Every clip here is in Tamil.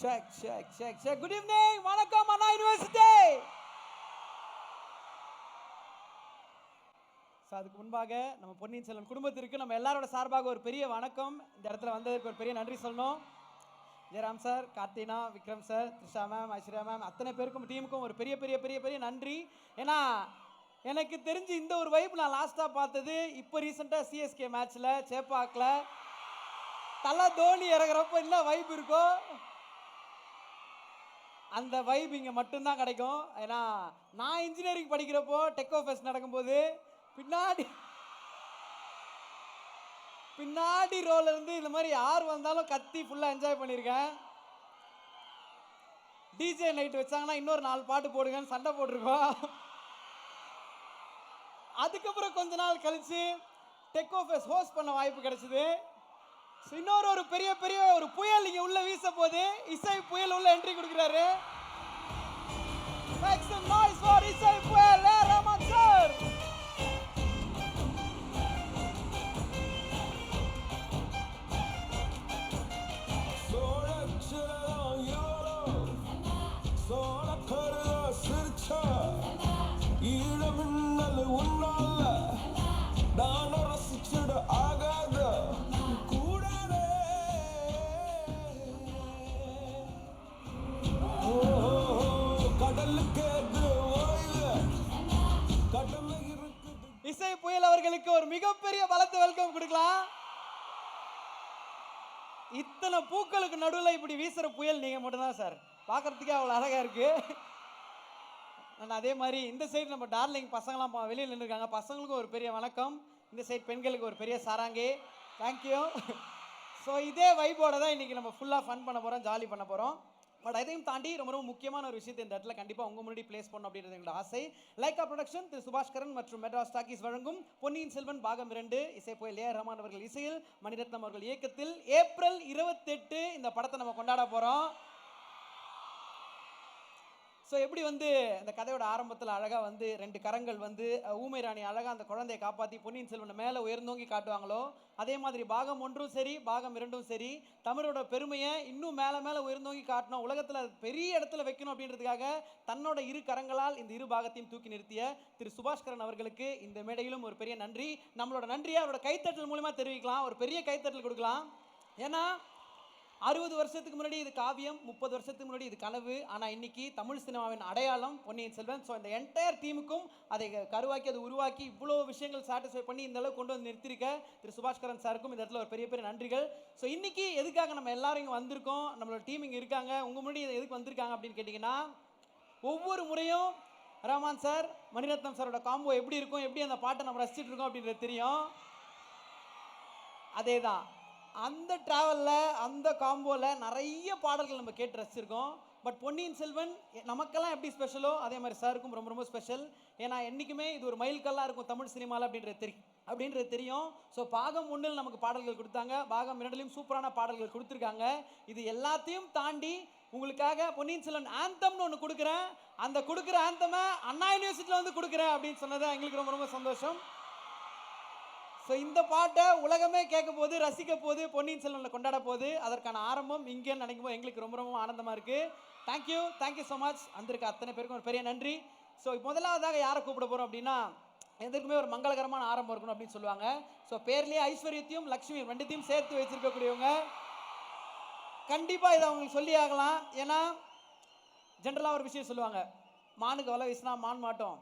Check. Good evening. வணக்கம் அண்ணா யூனிவர்சிட்டி. அதுக்கு முன்பாக நம்ம பொன்னியின் செல்வன் குடும்பத்திற்கு நம்ம எல்லாரோட சார்பாக ஒரு பெரிய வணக்கம். இந்த இடத்துல வந்ததற்கு ஒரு பெரிய நன்றி சொல்லணும். ஜெயராம் சார், கார்த்தினா, Vikram sir, Trisha ma'am, Aishwarya ma'am, அத்தனை பேருக்கும் டீமுக்கும் ஒரு பெரிய பெரிய பெரிய பெரிய நன்றி. ஏன்னா எனக்கு தெரிஞ்சு இந்த ஒரு வைப் நான் லாஸ்ட்டாக பார்த்தது இப்போ ரீசெண்டாக சிஎஸ்கே மேட்ச்சில் சேப்பாக்கில் தலை தோனி இறங்குறப்ப என்ன வைப் இருக்கோ அந்த வைப் இங்கே மட்டும்தான் கிடைக்கும். ஏன்னா நான் இன்ஜினியரிங் படிக்கிறப்போ டெக்கோ ஃபெஸ்ட் நடக்கும்போது பின்னாடி ரோல இருந்து இந்த மாதிரி யார் வந்தாலும் கத்தி ஃபுல்லாக என்ஜாய் பண்ணியிருக்கேன். டிஜே நைட் வச்சாங்கன்னா இன்னொரு 4 பாட்டு போடுங்கன்னு சண்டை போட்டிருக்கோம். அதுக்கப்புறம் கொஞ்ச நாள் கழிச்சு டெக்கோ ஃபெஸ்ட் ஹோஸ்ட் பண்ண வாய்ப்பு கிடைச்சிது. இன்னொரு பெரிய பெரிய ஒரு புயல் இங்க உள்ள வீச போது இசை புயல் உள்ள என்ட்ரி கொடுக்கிறாரு. Make some noise for இசை புயல் ரஹ்மான் சார். இசை புயல் அவர்களுக்கு ஒரு மிகப்பெரிய பலத்தை வெல்கம் கொடுக்கலாம். இத்தனை பூக்களுக்கு நடுவில் இப்படி வீசுற புயல் நீங்க மட்டும்தான் சார். பார்க்கறதுக்கே அவ்வளோ அழகா இருக்கு. அதே மாதிரி இந்த சைடு நம்ம டார்லிங் பசங்களாம் வெளியில் நின்றுருக்காங்க. பசங்களுக்கும் ஒரு பெரிய வணக்கம். இந்த சைடு பெண்களுக்கு ஒரு பெரிய சாராங்கே. தேங்க்யூ. ஸோ இதே வைப்போட தான் இன்னைக்கு நம்ம ஃபுல்லாக ஃபன் பண்ண போகிறோம், ஜாலி பண்ண போகிறோம். பட் அதையும் தாண்டி ரொம்ப ரொம்ப முக்கியமான ஒரு விஷயத்தை இந்த இடத்துல கண்டிப்பாக உங்கள் முன்னாடி பிளேஸ் பண்ணணும் அப்படின்றது எங்களோட ஆசை. லைக்கா ப்ரொடக்ஷன் திரு சுபாஷ்கரன் மற்றும் மெட்ராஸ் டாக்கீஸ் வழங்கும் பொன்னியின் செல்வன் பாகம் 2 இசை புயல் ரஹ்மான் அவர்கள் இசையில் மணிரத்னம் அவர்கள் இயக்கத்தில் ஏப்ரல் 28 இந்த படத்தை நம்ம கொண்டாட போகிறோம். ஸோ எப்படி இந்த கதையோட ஆரம்பத்தில் அழகாக 2 கரங்கள் ஊமை ராணி அழகாக அந்த குழந்தையை காப்பாற்றி பொன்னியின் செல்வனை மேலே உயர்ந்தோங்கி காட்டுவாங்களோ, அதே மாதிரி பாகம் 1ம் சரி பாகம் 2ம் சரி தமிழோட பெருமையை இன்னும் மேலே மேலே உயர்ந்தோங்கி காட்டணும், உலகத்தில் பெரிய இடத்துல வைக்கணும் அப்படின்றதுக்காக தன்னோட 2 கரங்களால் இந்த 2 பாகத்தையும் தூக்கி நிறுத்திய திரு சுபாஷ்கரன் அவர்களுக்கு இந்த மேடையிலும் ஒரு பெரிய நன்றி. நம்மளோட நன்றியை அவரோட கைத்தட்டல் மூலமா தெரிவிக்கலாம். ஒரு பெரிய கைத்தட்டல் கொடுக்கலாம். ஏன்னா 60 வருஷத்துக்கு முன்னாடி இது காவியம், 30 வருஷத்துக்கு முன்னாடி இது கனவு. ஆனால் இன்னைக்கு தமிழ் சினிமாவின் அடையாளம் பொன்னியின் செல்வன். ஸோ இந்த என்டையர் டீமுக்கும் அதை கருவாக்கி அதை உருவாக்கி இவ்வளோ விஷயங்கள் சாட்டிஸ்ஃபை பண்ணி இந்த அளவுக்கு கொண்டு நிறுத்திருக்க திரு சுபாஷ்கரன் சாருக்கும் இந்த இடத்துல ஒரு பெரிய பெரிய நன்றிகள். ஸோ இன்னைக்கு எதுக்காக நம்ம எல்லாரும் இங்கே வந்திருக்கோம், நம்மளோட டீம் இங்கே இருக்காங்க, உங்கள் முன்னாடி எதுக்கு வந்திருக்காங்க அப்படின்னு கேட்டிங்கன்னா, ஒவ்வொரு முறையும் ரஹ்மான் சார் மணிரத்னம் சாரோட காம்போ எப்படி இருக்கும், எப்படி அந்த பாட்டை நம்ம ரசிச்சுட்டு இருக்கோம் அப்படின்றது தெரியும். அதே தான் அந்த டிராவலில் அந்த காம்போவில் நிறைய பாடல்கள் நம்ம கேட்டு ரசிச்சிருக்கோம். பட் பொன்னியின் செல்வன் நமக்கெல்லாம் எப்படி ஸ்பெஷலோ அதே மாதிரி சாருக்கும் ரொம்ப ரொம்ப ஸ்பெஷல். ஏன்னா என்றைக்குமே இது ஒரு மைல்கல்லாக இருக்கும் தமிழ் சினிமாவில் அப்படின்றது தெரியும். ஸோ பாகம் 1ல் நமக்கு பாடல்கள் கொடுத்தாங்க, பாகம் 2லையும் சூப்பரான பாடல்கள் கொடுத்துருக்காங்க. இது எல்லாத்தையும் தாண்டி உங்களுக்காக பொன்னியின் செல்வன் ஆந்தம்னு ஒன்று கொடுக்குறேன். அந்த கொடுக்குற ஆந்தமை அண்ணா யூனிவர்சிட்டியில் கொடுக்குறேன் அப்படின்னு சொன்னது எங்களுக்கு ரொம்ப ரொம்ப சந்தோஷம். ஸோ இந்த பாட்டை உலகமே கேட்க போது, ரசிக்க போது, பொன்னியின் செல்வனில் கொண்டாட போது, அதற்கான ஆரம்பம் இங்கேன்னு நினைக்கும் போது எங்களுக்கு ரொம்ப ரொம்ப ஆனந்தமாக இருக்குது. Thank you so much. வந்திருக்க அத்தனை பேருக்கும் ஒரு பெரிய நன்றி. ஸோ முதலாவதாக யாரை கூப்பிட போகிறோம் அப்படின்னா, எதற்குமே ஒரு மங்களகரமான ஆரம்பம் இருக்கணும் அப்படின்னு சொல்லுவாங்க. ஸோ பேர்லேயே ஐஸ்வர்யத்தையும் லக்ஷ்மியும் 2த்தையும் சேர்த்து வச்சிருக்கக்கூடியவங்க. கண்டிப்பாக இதை அவங்களுக்கு சொல்லி ஆகலாம். ஏன்னா ஜென்ரலாக ஒரு விஷயம் சொல்லுவாங்க, மானுக்கு வலை வீசினா மான் மாட்டோம்,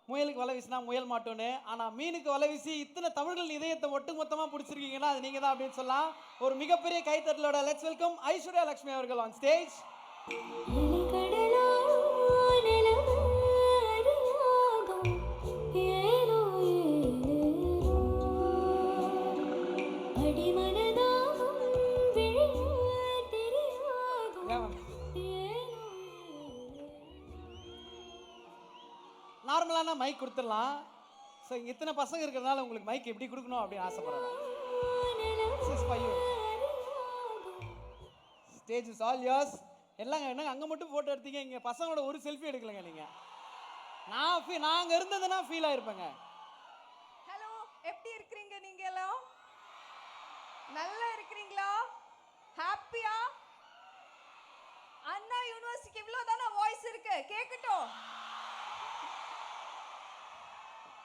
முயலுக்கு வலை வீசினா முயல் மாட்டோன்னு. ஆனால் மீனுக்கு வலை வீசி இத்தனை தமிழர்கள் இதயத்தை ஒட்டுமொத்தமாக பிடிச்சிருக்கீங்கன்னா அது நீங்கள் தான் அப்படின்னு சொல்லலாம். ஒரு மிகப்பெரிய கைத்தட்டலோட லெட்ஸ் வெல்கம் ஐஸ்வர்யா லக்ஷ்மி அவர்கள் ஆன் ஸ்டேஜ். நார்மலான மைக் கொடுத்துடலாம். ஸோ இத்தனை பசங்க இருக்கிறதுனால உங்களுக்கு மைக் எப்படி கொடுக்கணும் அப்படின்னு ஆசைப்படுறேன். This is for you. Stage is all yours. எல்லாங்க என்னங்க அங்கே மட்டும் ஃபோட்டோ எடுத்தீங்க, இங்கே பசங்களோட ஒரு செல்ஃபி எடுக்கலங்க நீங்கள். நான் அங்கே இருந்ததுன்னா ஃபீல் ஆயிருப்பேங்க. ஹலோ, எப்படி இருக்கிறீங்க நீங்க எல்லாம்? நல்லா இருக்கிறீங்களா? ஹாப்பியா? அண்ணா யூனிவர்சிட்டிக்கு இவ்வளோதான வாய்ஸ் இருக்கு, கேட்கட்டும்.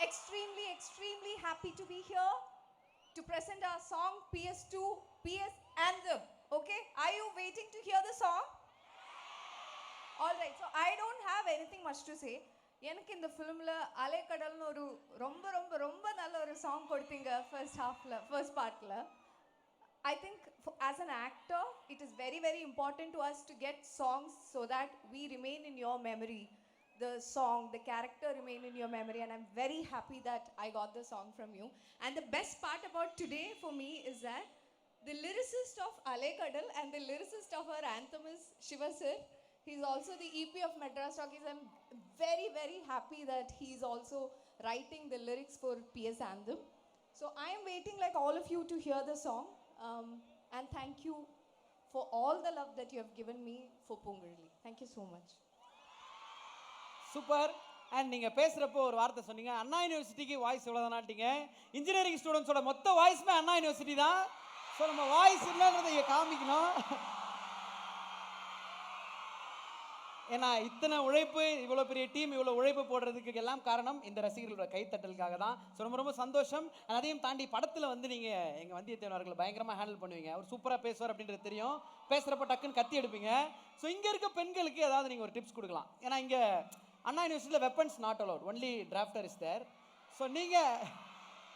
Extremely happy to be here to present our song PS2 PS Anthem. Okay, are you waiting to hear the song? All right, so I don't have anything much to say. எனக்கு இந்த ஃபிலிமில் அலைக்கடல்னு ஒரு ரொம்ப ரொம்ப ரொம்ப நல்ல ஒரு சாங் கொடுத்தீங்க ஃபர்ஸ்ட் பார்ட்டில். I think as an actor, it is very important to us to get songs so that we remain in your memory. The song, the character remain in your memory, and I'm very happy that I got the song from you. And the best part about today for me is that the lyricist of Alaikadal and the lyricist of our anthem is Shiva sir. He's also the EP of Madras Talkies. I'm very happy that he's also writing the lyrics for PS Anthem. So I am waiting like all of you to hear the song. And thank you for all the love that you have given me for Pungalli. Thank you so much. Super. And நீங்கள் பேசுகிறப்போ ஒரு வார்த்தை சொன்னீங்க, அண்ணா யூனிவர்சிட்டிக்கு வாய்ஸ் இவ்வளோதானாட்டிங்க. இன்ஜினியரிங் ஸ்டூடெண்ட்ஸோட மொத்த வாய்ஸுமே அண்ணா யூனிவர்சிட்டி தான். ஸோ நம்ம வாய்ஸ் இல்லைன்றதை இங்கே காமிக்கணும். ஏன்னா இத்தனை உழைப்பு, இவ்வளோ பெரிய டீம் இவ்வளோ உழைப்பு போடுறதுக்கு எல்லாம் காரணம் இந்த ரசிகர்களோட கைத்தட்டலுக்காக தான். ஸோ ரொம்ப சந்தோஷம். அதையும் தாண்டி படத்தில் வந்து நீங்கள் எங்கள் வந்தியத்தேவன் அவர்களை பயங்கரமாக ஹேண்டில் பண்ணுவீங்க. அவர் சூப்பராக பேசுவார் அப்படின்றது தெரியும். பேசுகிறப்ப டக்குன்னு கத்தி எடுப்பீங்க. ஸோ இங்கே இருக்க பெண்களுக்கு ஏதாவது நீங்கள் ஒரு டிப்ஸ் கொடுக்கலாம். ஏன்னா இங்கே அண்ணா யூனிவர்சிட்டியில் weapons not allowed, only drafter is there. So நீங்கள்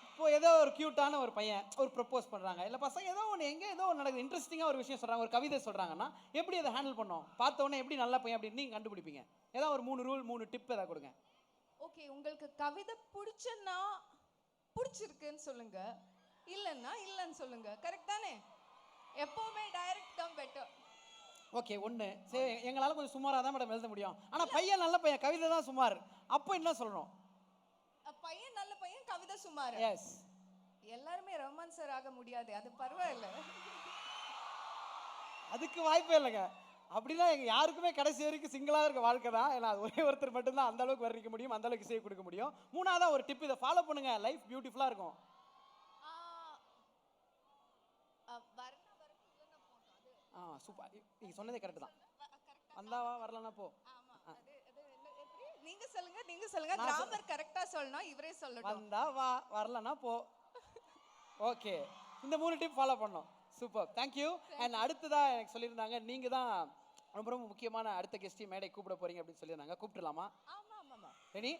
இப்போ ஏதோ ஒரு க்யூட்டான ஒரு பையன் ஒரு ப்ரப்போஸ் பண்ணுறாங்க, இல்லை பசங்க ஏதோ ஒன்று ஏதோ ஒன்று நடக்குது, இன்ட்ரெஸ்டிங்காக ஒரு விஷயம் சொல்கிறாங்க, ஒரு கவிதை சொல்கிறாங்கன்னா எப்படி அதை ஹேண்டில் பண்ணோம், பார்த்தோன்னே எப்படி நல்ல பையன் அப்படின்னு நீங்கள் கண்டுபிடிப்பீங்க? ஏதாவது ஒரு 3 ரூல் 3 டிப் ஏதாவது கொடுங்க. ஓகே, உங்களுக்கு கவிதை பிடிச்சன்னா பிடிச்சிருக்குன்னு சொல்லுங்க, இல்லைன்னா இல்லைன்னு சொல்லுங்க. கரெக்ட் தானே? எப்போவுமே டைரக்ட் தான் பெட்டர். ஓகே, ஒன்று சரி, எங்களால் கொஞ்சம் சுமாராக தான் மேடம் எழுத முடியும். ஆனால் பையன் நல்ல பையன், கவிதை தான் சுமார், அப்போ என்ன சொல்லணும்? பையன் நல்ல பையன், கவிதை சுமார். எஸ், எல்லாருமே ரொமான்சர் ஆக முடியாது, அது பரவாயில்ல. அதுக்கு வாய்ப்பே இல்லைங்க. அப்படின்னா எங்கள் யாருக்குமே கடைசி வரைக்கும் சிங்கிளாக இருக்க வாழ்க்கை தான். ஏன்னா அது ஒரே ஒருத்தர் மட்டும்தான் அந்த அளவுக்கு வர்ணிக்க முடியும், அந்த அளவுக்கு இசையை கொடுக்க முடியும். 3ஆவதா ஒரு டிப், இதை ஃபாலோ பண்ணுங்க, லைஃப் பியூட்டிஃபுல்லாக இருக்கும். சூப்பர், நீங்கள் சொன்னதே கரெக்டு தான். வந்தாவா வரலன்னா போ. நீங்க சொல்லுங்க, கிராமர் கரெக்டா சொல்லணும், இவரே சொல்லணும். வந்தா வா, வரலன்னா போ. ஓகே, இந்த 3 டிப் ஃபாலோ பண்ணோம். Super, thank you. அண்ட் அடுத்ததா எனக்கு சொல்லியிருந்தாங்க, நீங்க தான் ரொம்ப முக்கியமான அடுத்த கெஸ்டி மேடை கூப்பிட போறீங்க அப்படின்னு சொல்லியிருந்தாங்க. கூப்பிட்டுலாமா? ஆமா. ரெடி?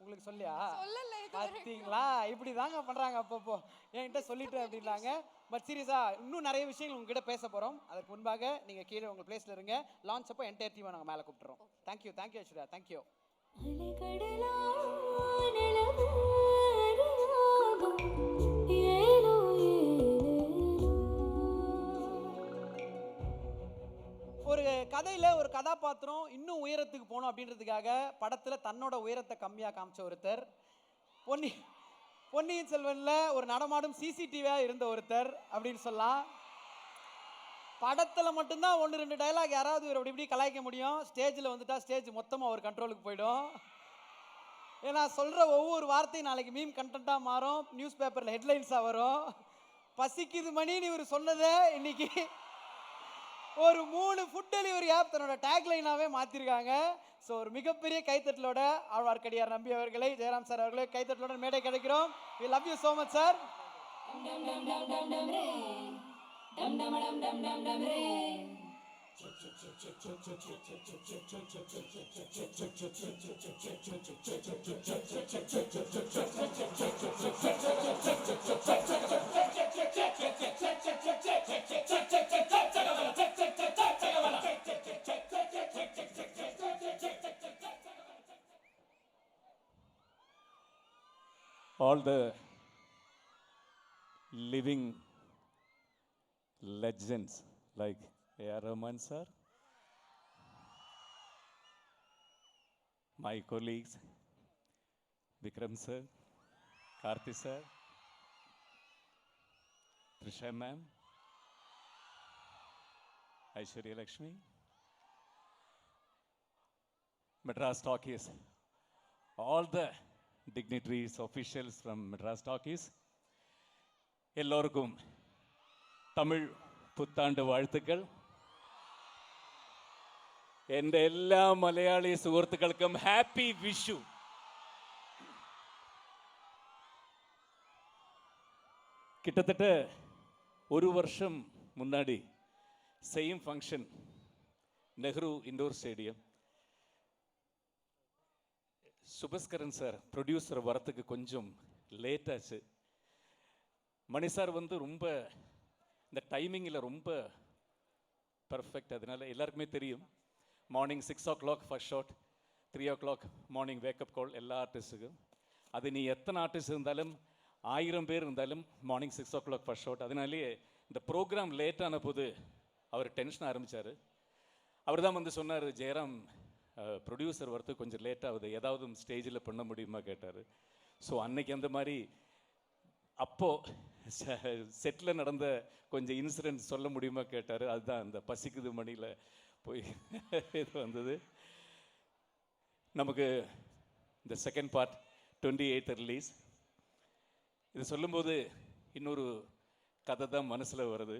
உங்களுக்கு சொல்லியா? சொல்லல, பார்த்தீங்களா, இப்படி தாங்க பண்ணுறாங்க அப்பப்போ. என்கிட்ட சொல்லிட்டு அப்படின்னாங்க. பட் சீரியஸாக இன்னும் நிறைய விஷயங்கள் உங்ககிட்ட பேச போகிறோம். அதற்கு முன்பாக நீங்கள் கீழே உங்கள் பிளேஸில் இருங்க. லான்ச் அப்போ என்டையர் டீமை நாங்கள் மேலே கூப்பிட்டுறோம். Thank you Aishwarya, thank you. ஒரு கதையில் ஒரு கதாபாத்திரம் இன்னும் உயரத்துக்கு போகணும் அப்படின்றதுக்காக படத்தில் தன்னோட உயரத்தை கம்மியாக காமிச்ச ஒருத்தர், பொன்னியின் செல்வனில் ஒரு நடமாடும் சிசிடிவியாக இருந்த ஒருத்தர் அப்படின்னு சொல்லலாம். படத்தில் மட்டும்தான் 1-2 டைலாக் யாராவது இவர் அப்படி இப்படி கலாய்க்க முடியும். ஸ்டேஜில் வந்துட்டா ஸ்டேஜ் மொத்தமாக ஒரு கண்ட்ரோலுக்கு போயிடும். ஏன்னா சொல்கிற ஒவ்வொரு வார்த்தையும் நாளைக்கு மீம் கண்டென்ட்டாக மாறும், நியூஸ் பேப்பரில் ஹெட்லைன்ஸாக வரும். பசிக்குது மணின்னு இவர் சொன்னதை இன்னைக்கு ஒரு 3 ஃபுட் டெலிவரி ஆப் தன்னோட டேக்லைனாகவே மாற்றிருக்காங்க. ஸோ ஒரு மிகப்பெரிய கைத்தட்டலோட ஆழ்வார்க்கடியார் நம்பி அவர்களை, ஜெயராம் சார் அவர்களை கைத்தட்டலோட மேடை கிடைக்கிறோம். We love you so much sir. All the living legends like A.R. Rahman sir, my colleagues Vikram sir, Karthi sir, Trisha ma'am, Aishwarya Lakshmi, Madras Talkies, all the dignitaries, officials from Madras Talkies, எல்லோருக்கும் தமிழ் புத்தாண்டு வாழ்த்துக்கள். എൻ്റെ എല്ലാ മലയാളി സുഹൃത്തുക്കൾക്കും ഹാപ്പി വിഷു. கிட்டத்தட்ட ஒரு வருஷம் முன்னாடி same function Nehru indoor stadium. Subaskaran sir producer வரத்துக்கு கொஞ்சம் லேட் ஆச்சு. மணி சார் வந்து ரொம்ப இந்த டைமிங்கில் ரொம்ப பர்ஃபெக்ட். அதனால எல்லாருக்குமே தெரியும், morning 6 o'clock first shot, 3 o'clock morning wake up call எல்லா ஆர்டிஸ்ட்டுக்கும். அது நீ எத்தனை ஆர்டிஸ்ட் இருந்தாலும் 1000 பேர் இருந்தாலும் மார்னிங் 6 o'clock ஃபர்ஸ்ட் ஷாட். அதனாலேயே இந்த ப்ரோக்ராம் லேட்டான போது அவர் டென்ஷன் ஆரம்பித்தார். அவர் தான் வந்து சொன்னார், ஜெயராம் ப்ரொடியூசர் வரத்துக்கு கொஞ்சம் லேட் ஆகுது, ஏதாவது ஸ்டேஜில் பண்ண முடியுமா கேட்டார். ஸோ அன்னைக்கு அந்த மாதிரி அப்போது செட்டில் நடந்த கொஞ்சம் இன்சிடென்ட் சொல்ல முடியுமா கேட்டார். அதுதான் அந்த பசிக்குது மணியில் போய் இது வந்தது. நமக்கு இந்த செகண்ட் பார்ட் 28th ரிலீஸ். இது சொல்லும்போது இன்னொரு கதை தான் மனசில் வருது.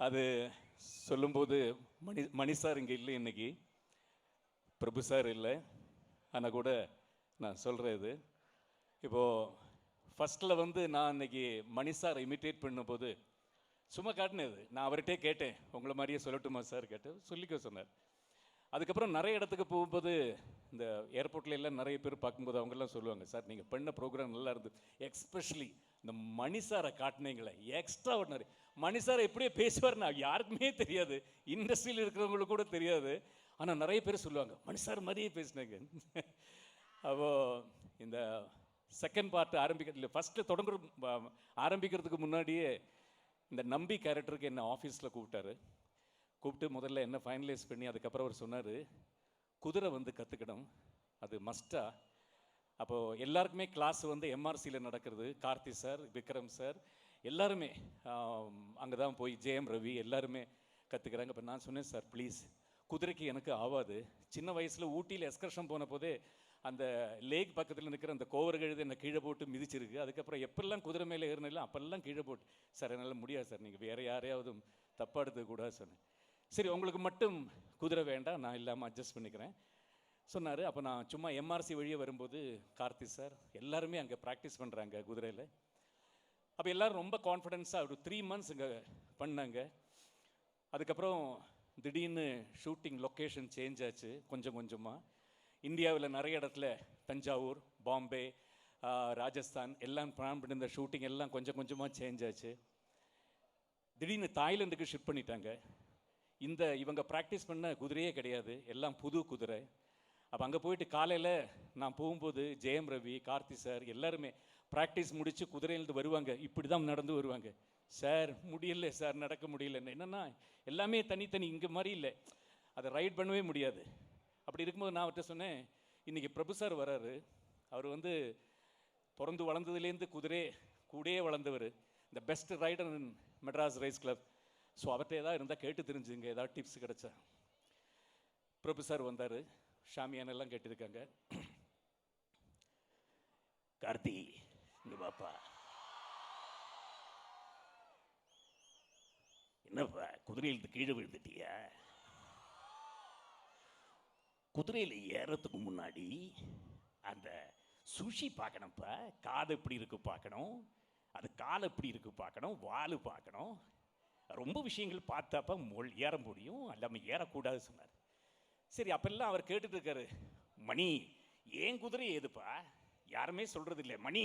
அது சொல்லும்போது மணி சார் இங்கே இல்லை இன்னைக்கு, பிரபு சார் இல்லை. ஆனால் கூட நான் சொல்கிறேன் இது. இப்போது ஃபஸ்ட்டில் வந்து நான் இன்னைக்கு மணி சார் இமிட்டேட் பண்ணும்போது சும்மா காட்டினது. நான் அவர்கிட்டே கேட்டேன், உங்களை மாதிரியே சொல்லட்டுமா சார் கேட்டு சொல்லிக்க சொன்னார். அதுக்கப்புறம் நிறைய இடத்துக்கு போகும்போது இந்த ஏர்போர்ட்ல எல்லாம் நிறைய பேர் பார்க்கும்போது அவங்கெல்லாம் சொல்லுவாங்க, சார் நீங்கள் பண்ண ப்ரோக்ராம் நல்லா இருந்தது, எக்ஸ்பெஷலி இந்த மணி சாரை காட்டினீங்களே எக்ஸ்ட்ரா ஆர்டினரி. மணி சார் எப்படியே பேசுவார்னா யாருக்குமே தெரியாது, இண்டஸ்ட்ரியில் இருக்கிறவங்களுக்கு கூட தெரியாது. ஆனால் நிறைய பேர் சொல்லுவாங்க, மணி சார் மாதிரியே பேசினாங்க. அப்போது இந்த செகண்ட் பார்ட் ஆரம்பிக்கிறதுல ஃபஸ்ட்டு ஆரம்பிக்கிறதுக்கு முன்னாடியே இந்த நம்பி கேரக்டருக்கு என்ன ஆஃபீஸில் கூப்பிட்டு முதல்ல என்ன ஃபைனலைஸ் பண்ணி அதுக்கப்புறம் அவர் சொன்னார், குதிரை வந்து கற்றுக்கணும், அது மஸ்டா. அப்போது எல்லாருக்குமே கிளாஸ் வந்து எம்ஆர்சியில் நடக்கிறது. கார்த்தி சார், விக்ரம் சார் எல்லாருமே அங்கே தான் போய் ஜெயம் ரவி எல்லாருமே கற்றுக்கிறாங்க. இப்போ நான் சொன்னேன், சார் ப்ளீஸ் குதிரைக்கு எனக்கு ஆகாது. சின்ன வயசில் ஊட்டியில் எஸ்கர்ஷன் போன போதே அந்த லேக் பக்கத்தில் நிற்கிற அந்த கோவர் கழுதை என்னை கீழே போட்டு மிதிச்சிருக்கு. அதுக்கப்புறம் எப்பெல்லாம் குதிரை மேலே ஏறினாலும் அப்பெல்லாம் கீழே போட்டு, சார் என்னால் முடியாது சார், நீங்கள் வேறு யாரையாவது தப்பாக எடுத்துக்கூடாது சொன்னேன். சரி உங்களுக்கு மட்டும் குதிரை வேண்டாம், நான் இல்லாமல் அட்ஜஸ்ட் பண்ணிக்கிறேன் சொன்னார். அப்போ நான் சும்மா எம்ஆர்சி வழியே வரும்போது கார்த்தி சார் எல்லாருமே அங்கே ப்ராக்டிஸ் பண்ணுறாங்க குதிரையில். அப்போ எல்லோரும் ரொம்ப கான்ஃபிடென்ஸாக ஒரு 3 months இங்கே பண்ணாங்க. அதுக்கப்புறம் திடீர்னு ஷூட்டிங் லொக்கேஷன் சேஞ்ச் ஆச்சு கொஞ்சம் கொஞ்சமாக. இந்தியாவில் நிறைய இடத்துல தஞ்சாவூர், பாம்பே, ராஜஸ்தான் எல்லாம் பிளான் பண்ணியிருந்த ஷூட்டிங் எல்லாம் கொஞ்சம் கொஞ்சமாக சேஞ்ச் ஆச்சு. திடீர்னு தாய்லாந்துக்கு ஷிஃப்ட் பண்ணிட்டாங்க. இவங்க ப்ராக்டிஸ் பண்ண குதிரையே கிடையாது, எல்லாம் புது குதிரை. அப்போ அங்கே போயிட்டு காலையில் நான் போகும்போது ஜெயம் ரவி, கார்த்தி சார் எல்லாருமே ப்ராக்டிஸ் முடித்து குதிரையிலேருந்து வருவாங்க, இப்படி தான் நடந்து வருவாங்க. சார் முடியல சார், நடக்க முடியல. என்னென்னா எல்லாமே தனித்தனி, இங்கே மாதிரி இல்லை, அதை ரைட் பண்ணவே முடியாது. அப்படி இருக்கும்போது நான் அவர்கிட்ட சொன்னேன், இன்றைக்கி பிரபு சார் வராரு, அவர் வந்து பிறந்து வளர்ந்ததுலேருந்து குதிரை கூடயே வளர்ந்தவர், இந்த பெஸ்ட் ரைடர் இன் மெட்ராஸ் ரேஸ் கிளப். ஸோ அவர்கிட்ட ஏதாவது இருந்தால் கேட்டு தெரிஞ்சுங்க, ஏதாவது டிப்ஸ் கிடச்சா. பிரபு சார் வந்தார், ஷாமியானெல்லாம் கேட்டிருக்காங்க. கார்த்தி இங்க பாப்பா, என்னப்பா குதிரையிலிருந்து கீழே விழுந்துட்டியா? குதிரையில் ஏறத்துக்கு முன்னாடி அந்த சுஷி பார்க்கணும்ப்பா, காது எப்படி இருக்கு பார்க்கணும், அது கால் எப்படி இருக்கு பார்க்கணும், வால் பார்க்கணும், ரொம்ப விஷயங்கள் பார்த்தாப்பா ஏற முடியும், எல்லாமே ஏறக்கூடாது சொன்னார். சரி அப்பெல்லாம் அவர் கேட்டுட்டு இருக்காரு, மணி ஏன் குதிரை ஏதுப்பா, யாருமே சொல்றது இல்லை, மணி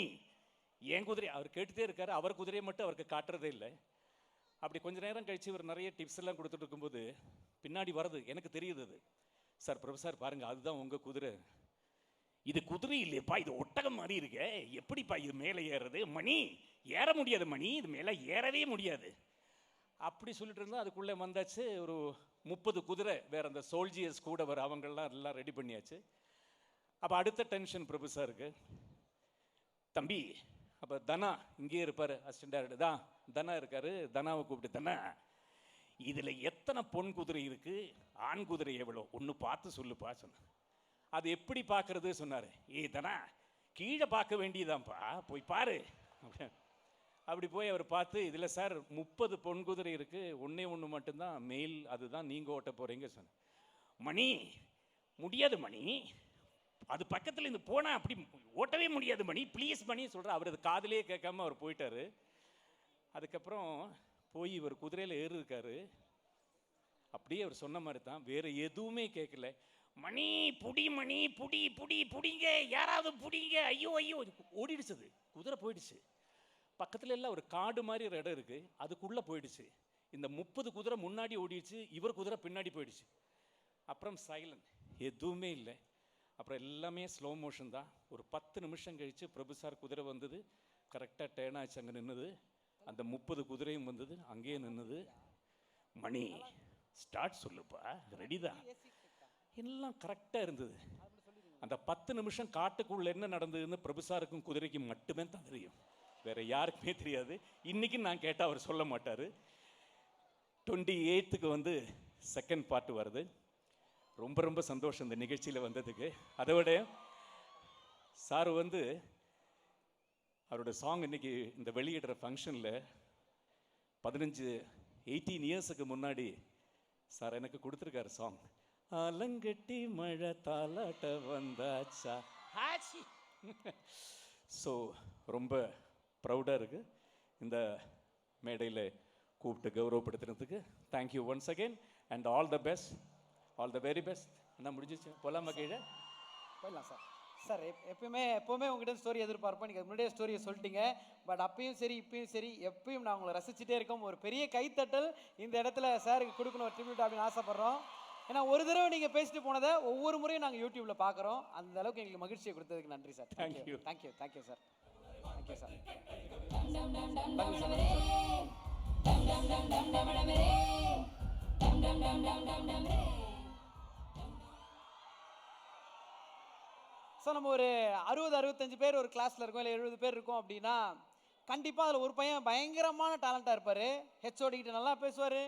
ஏன் குதிரை. அவர் கேட்டுகிட்டே இருக்காரு, அவர் குதிரையை மட்டும் அவருக்கு காட்டுறதே இல்லை. அப்படி கொஞ்ச நேரம் கழிச்சு இவர் நிறைய டிப்ஸ் எல்லாம் கொடுத்துட்டு இருக்கும்போது பின்னாடி வருது, எனக்கு தெரியுது அது. சார் பிரபு சார் பாருங்க, அதுதான் உங்க குதிரை. இது குதிரை இல்லையப்பா, இது ஒட்டகம் மாதிரி இருக்க, எப்படிப்பா இது மேலே ஏறுறது? மணி ஏற முடியாது, மணி இது மேலே ஏறவே முடியாது. அப்படி சொல்லிட்டு இருந்தால் அதுக்குள்ளே வந்தாச்சு ஒரு 30 குதிரை, வேற அந்த சோல்ஜியர்ஸ் கூட வர அவங்கெல்லாம் எல்லாம் ரெடி பண்ணியாச்சு. அப்போ அடுத்த டென்ஷன் பிரபு சாருக்கு, தம்பி அப்போ தனா இங்கேயே இருப்பார் அசிஸ்டன்ட் டேரக்டர் தான். தனா இருக்காரு. தனாவை கூப்பிட்டு, தனா இதில் எத்தனை பொன் குதிரை இருக்குது, ஆண் குதிரை எவ்வளோ, ஒன்று பார்த்து சொல்லுப்பா சொன்னேன். அது எப்படி பார்க்கறது சொன்னார். தனா கீழே பார்க்க வேண்டியதான்ப்பா, போய் பாரு. அப்படி போய் அவர் பார்த்து, இதில் சார் 30 பொன் குதிரை இருக்குது, ஒன்றே ஒன்று மட்டும்தான் மெயில், அதுதான் நீங்கள் ஓட்ட போகிறீங்க சொன்னேன். மணி முடியாது மணி, அது பக்கத்தில் இருந்து போனால் அப்படி ஓட்டவே முடியாது மணி, ப்ளீஸ் மணி சொல்கிறேன். அவர் அது காதிலே கேட்காம அவர் போயிட்டார். அதுக்கப்புறம் போய் இவர் குதிரையில் ஏறிருக்காரு. அப்படியே அவர் சொன்ன மாதிரி தான், வேறு எதுவுமே கேட்கல. மணி புடி, மணி புடி புடி புடிங்க, யாராவது புடிங்க, ஐயோ ஐயோ. ஓடிடுச்சு, அது குதிரை போயிடுச்சு. பக்கத்துல எல்லாம் ஒரு காடு மாதிரி ஒரு இடம் இருக்குது, அதுக்குள்ளே போயிடுச்சு. இந்த 30 குதிரை முன்னாடி ஓடிடுச்சு, இவர் குதிரை பின்னாடி போயிடுச்சு. அப்புறம் சைலண்ட், எதுவுமே இல்லை. அப்புறம் எல்லாமே ஸ்லோ மோஷன் தான். ஒரு 10 நிமிஷம் கழித்து பிரபு சார் குதிரை வந்தது, கரெக்டாக டேர்ன் ஆச்சு, அங்கே நின்றுது. அந்த 30 குதிரையும் வந்தது, அங்கேயே நின்றுது. மணி ஸ்டார்ட் சொல்லுப்பா, ரெடி தான், எல்லாம் கரெக்டாக இருந்தது. அந்த 10 நிமிஷம் காட்டுக்குள்ளே என்ன நடந்ததுன்னு பிரபு சாருக்கும் குதிரைக்கும் மட்டுமே தான் தெரியும், வேற யாருக்குமே தெரியாது. இன்றைக்கி நான் கேட்டால் அவர் சொல்ல மாட்டார். 28க்கு வந்து செகண்ட் பார்ட் வருது. ரொம்ப ரொம்ப சந்தோஷம் இந்த நிகழ்ச்சியில் வந்ததுக்கு. அதை விட சார் வந்து அவரோட சாங் இன்னைக்கு இந்த வெளியிடுற ஃபங்க்ஷனில் 18 இயர்ஸுக்கு முன்னாடி சார் எனக்கு கொடுத்துருக்காரு சாங். ஆலங்கட்டி மழை தாலாட்ட வந்தாச்சா. ஸோ ரொம்ப ப்ரௌடாக இருக்குது இந்த மேடையில் கூப்பிட்டு கௌரவப்படுத்துறதுக்கு. Thank you once again and all the best, all the very best. என்ன முடிஞ்சிச்சு, போலாமா கீழே? போயிடலாம் சார். சார் எப்போவுமே உங்ககிட்ட ஸ்டோரி எதிர்பார்ப்பேன். நீங்கள் முன்னாடியே ஸ்டோரியை சொல்லிட்டீங்க. பட் அப்பயும் சரி இப்பயும் சரி எப்பயும் நான் உங்களை ரசிச்சுட்டே இருக்கோம். ஒரு பெரிய கைத்தட்டல் இந்த இடத்துல சாருக்கு கொடுக்கணும், ஒரு ட்ரிபியூட் அப்படின்னு ஆசைப்பட்றோம். ஏன்னா ஒரு தடவை நீங்கள் பேசிட்டு போனதை ஒவ்வொரு முறையும் நாங்கள் யூடியூப்பில் பார்க்குறோம். அந்த அளவுக்கு எங்களுக்கு மகிழ்ச்சியை கொடுத்ததுக்கு நன்றி sir. Thank you thank you thank you sir. Thank you sir. So நம்ம ஒரு 60-65 பேர் ஒரு கிளாஸில் இருக்கோம், இல்லை 70 பேர் இருக்கோம் அப்படின்னா கண்டிப்பாக அதில் ஒரு பையன் பயங்கரமான டேலண்ட்டாக இருப்பார். ஹெச்ஓடிக்கிட்ட நல்லா பேசுவார்.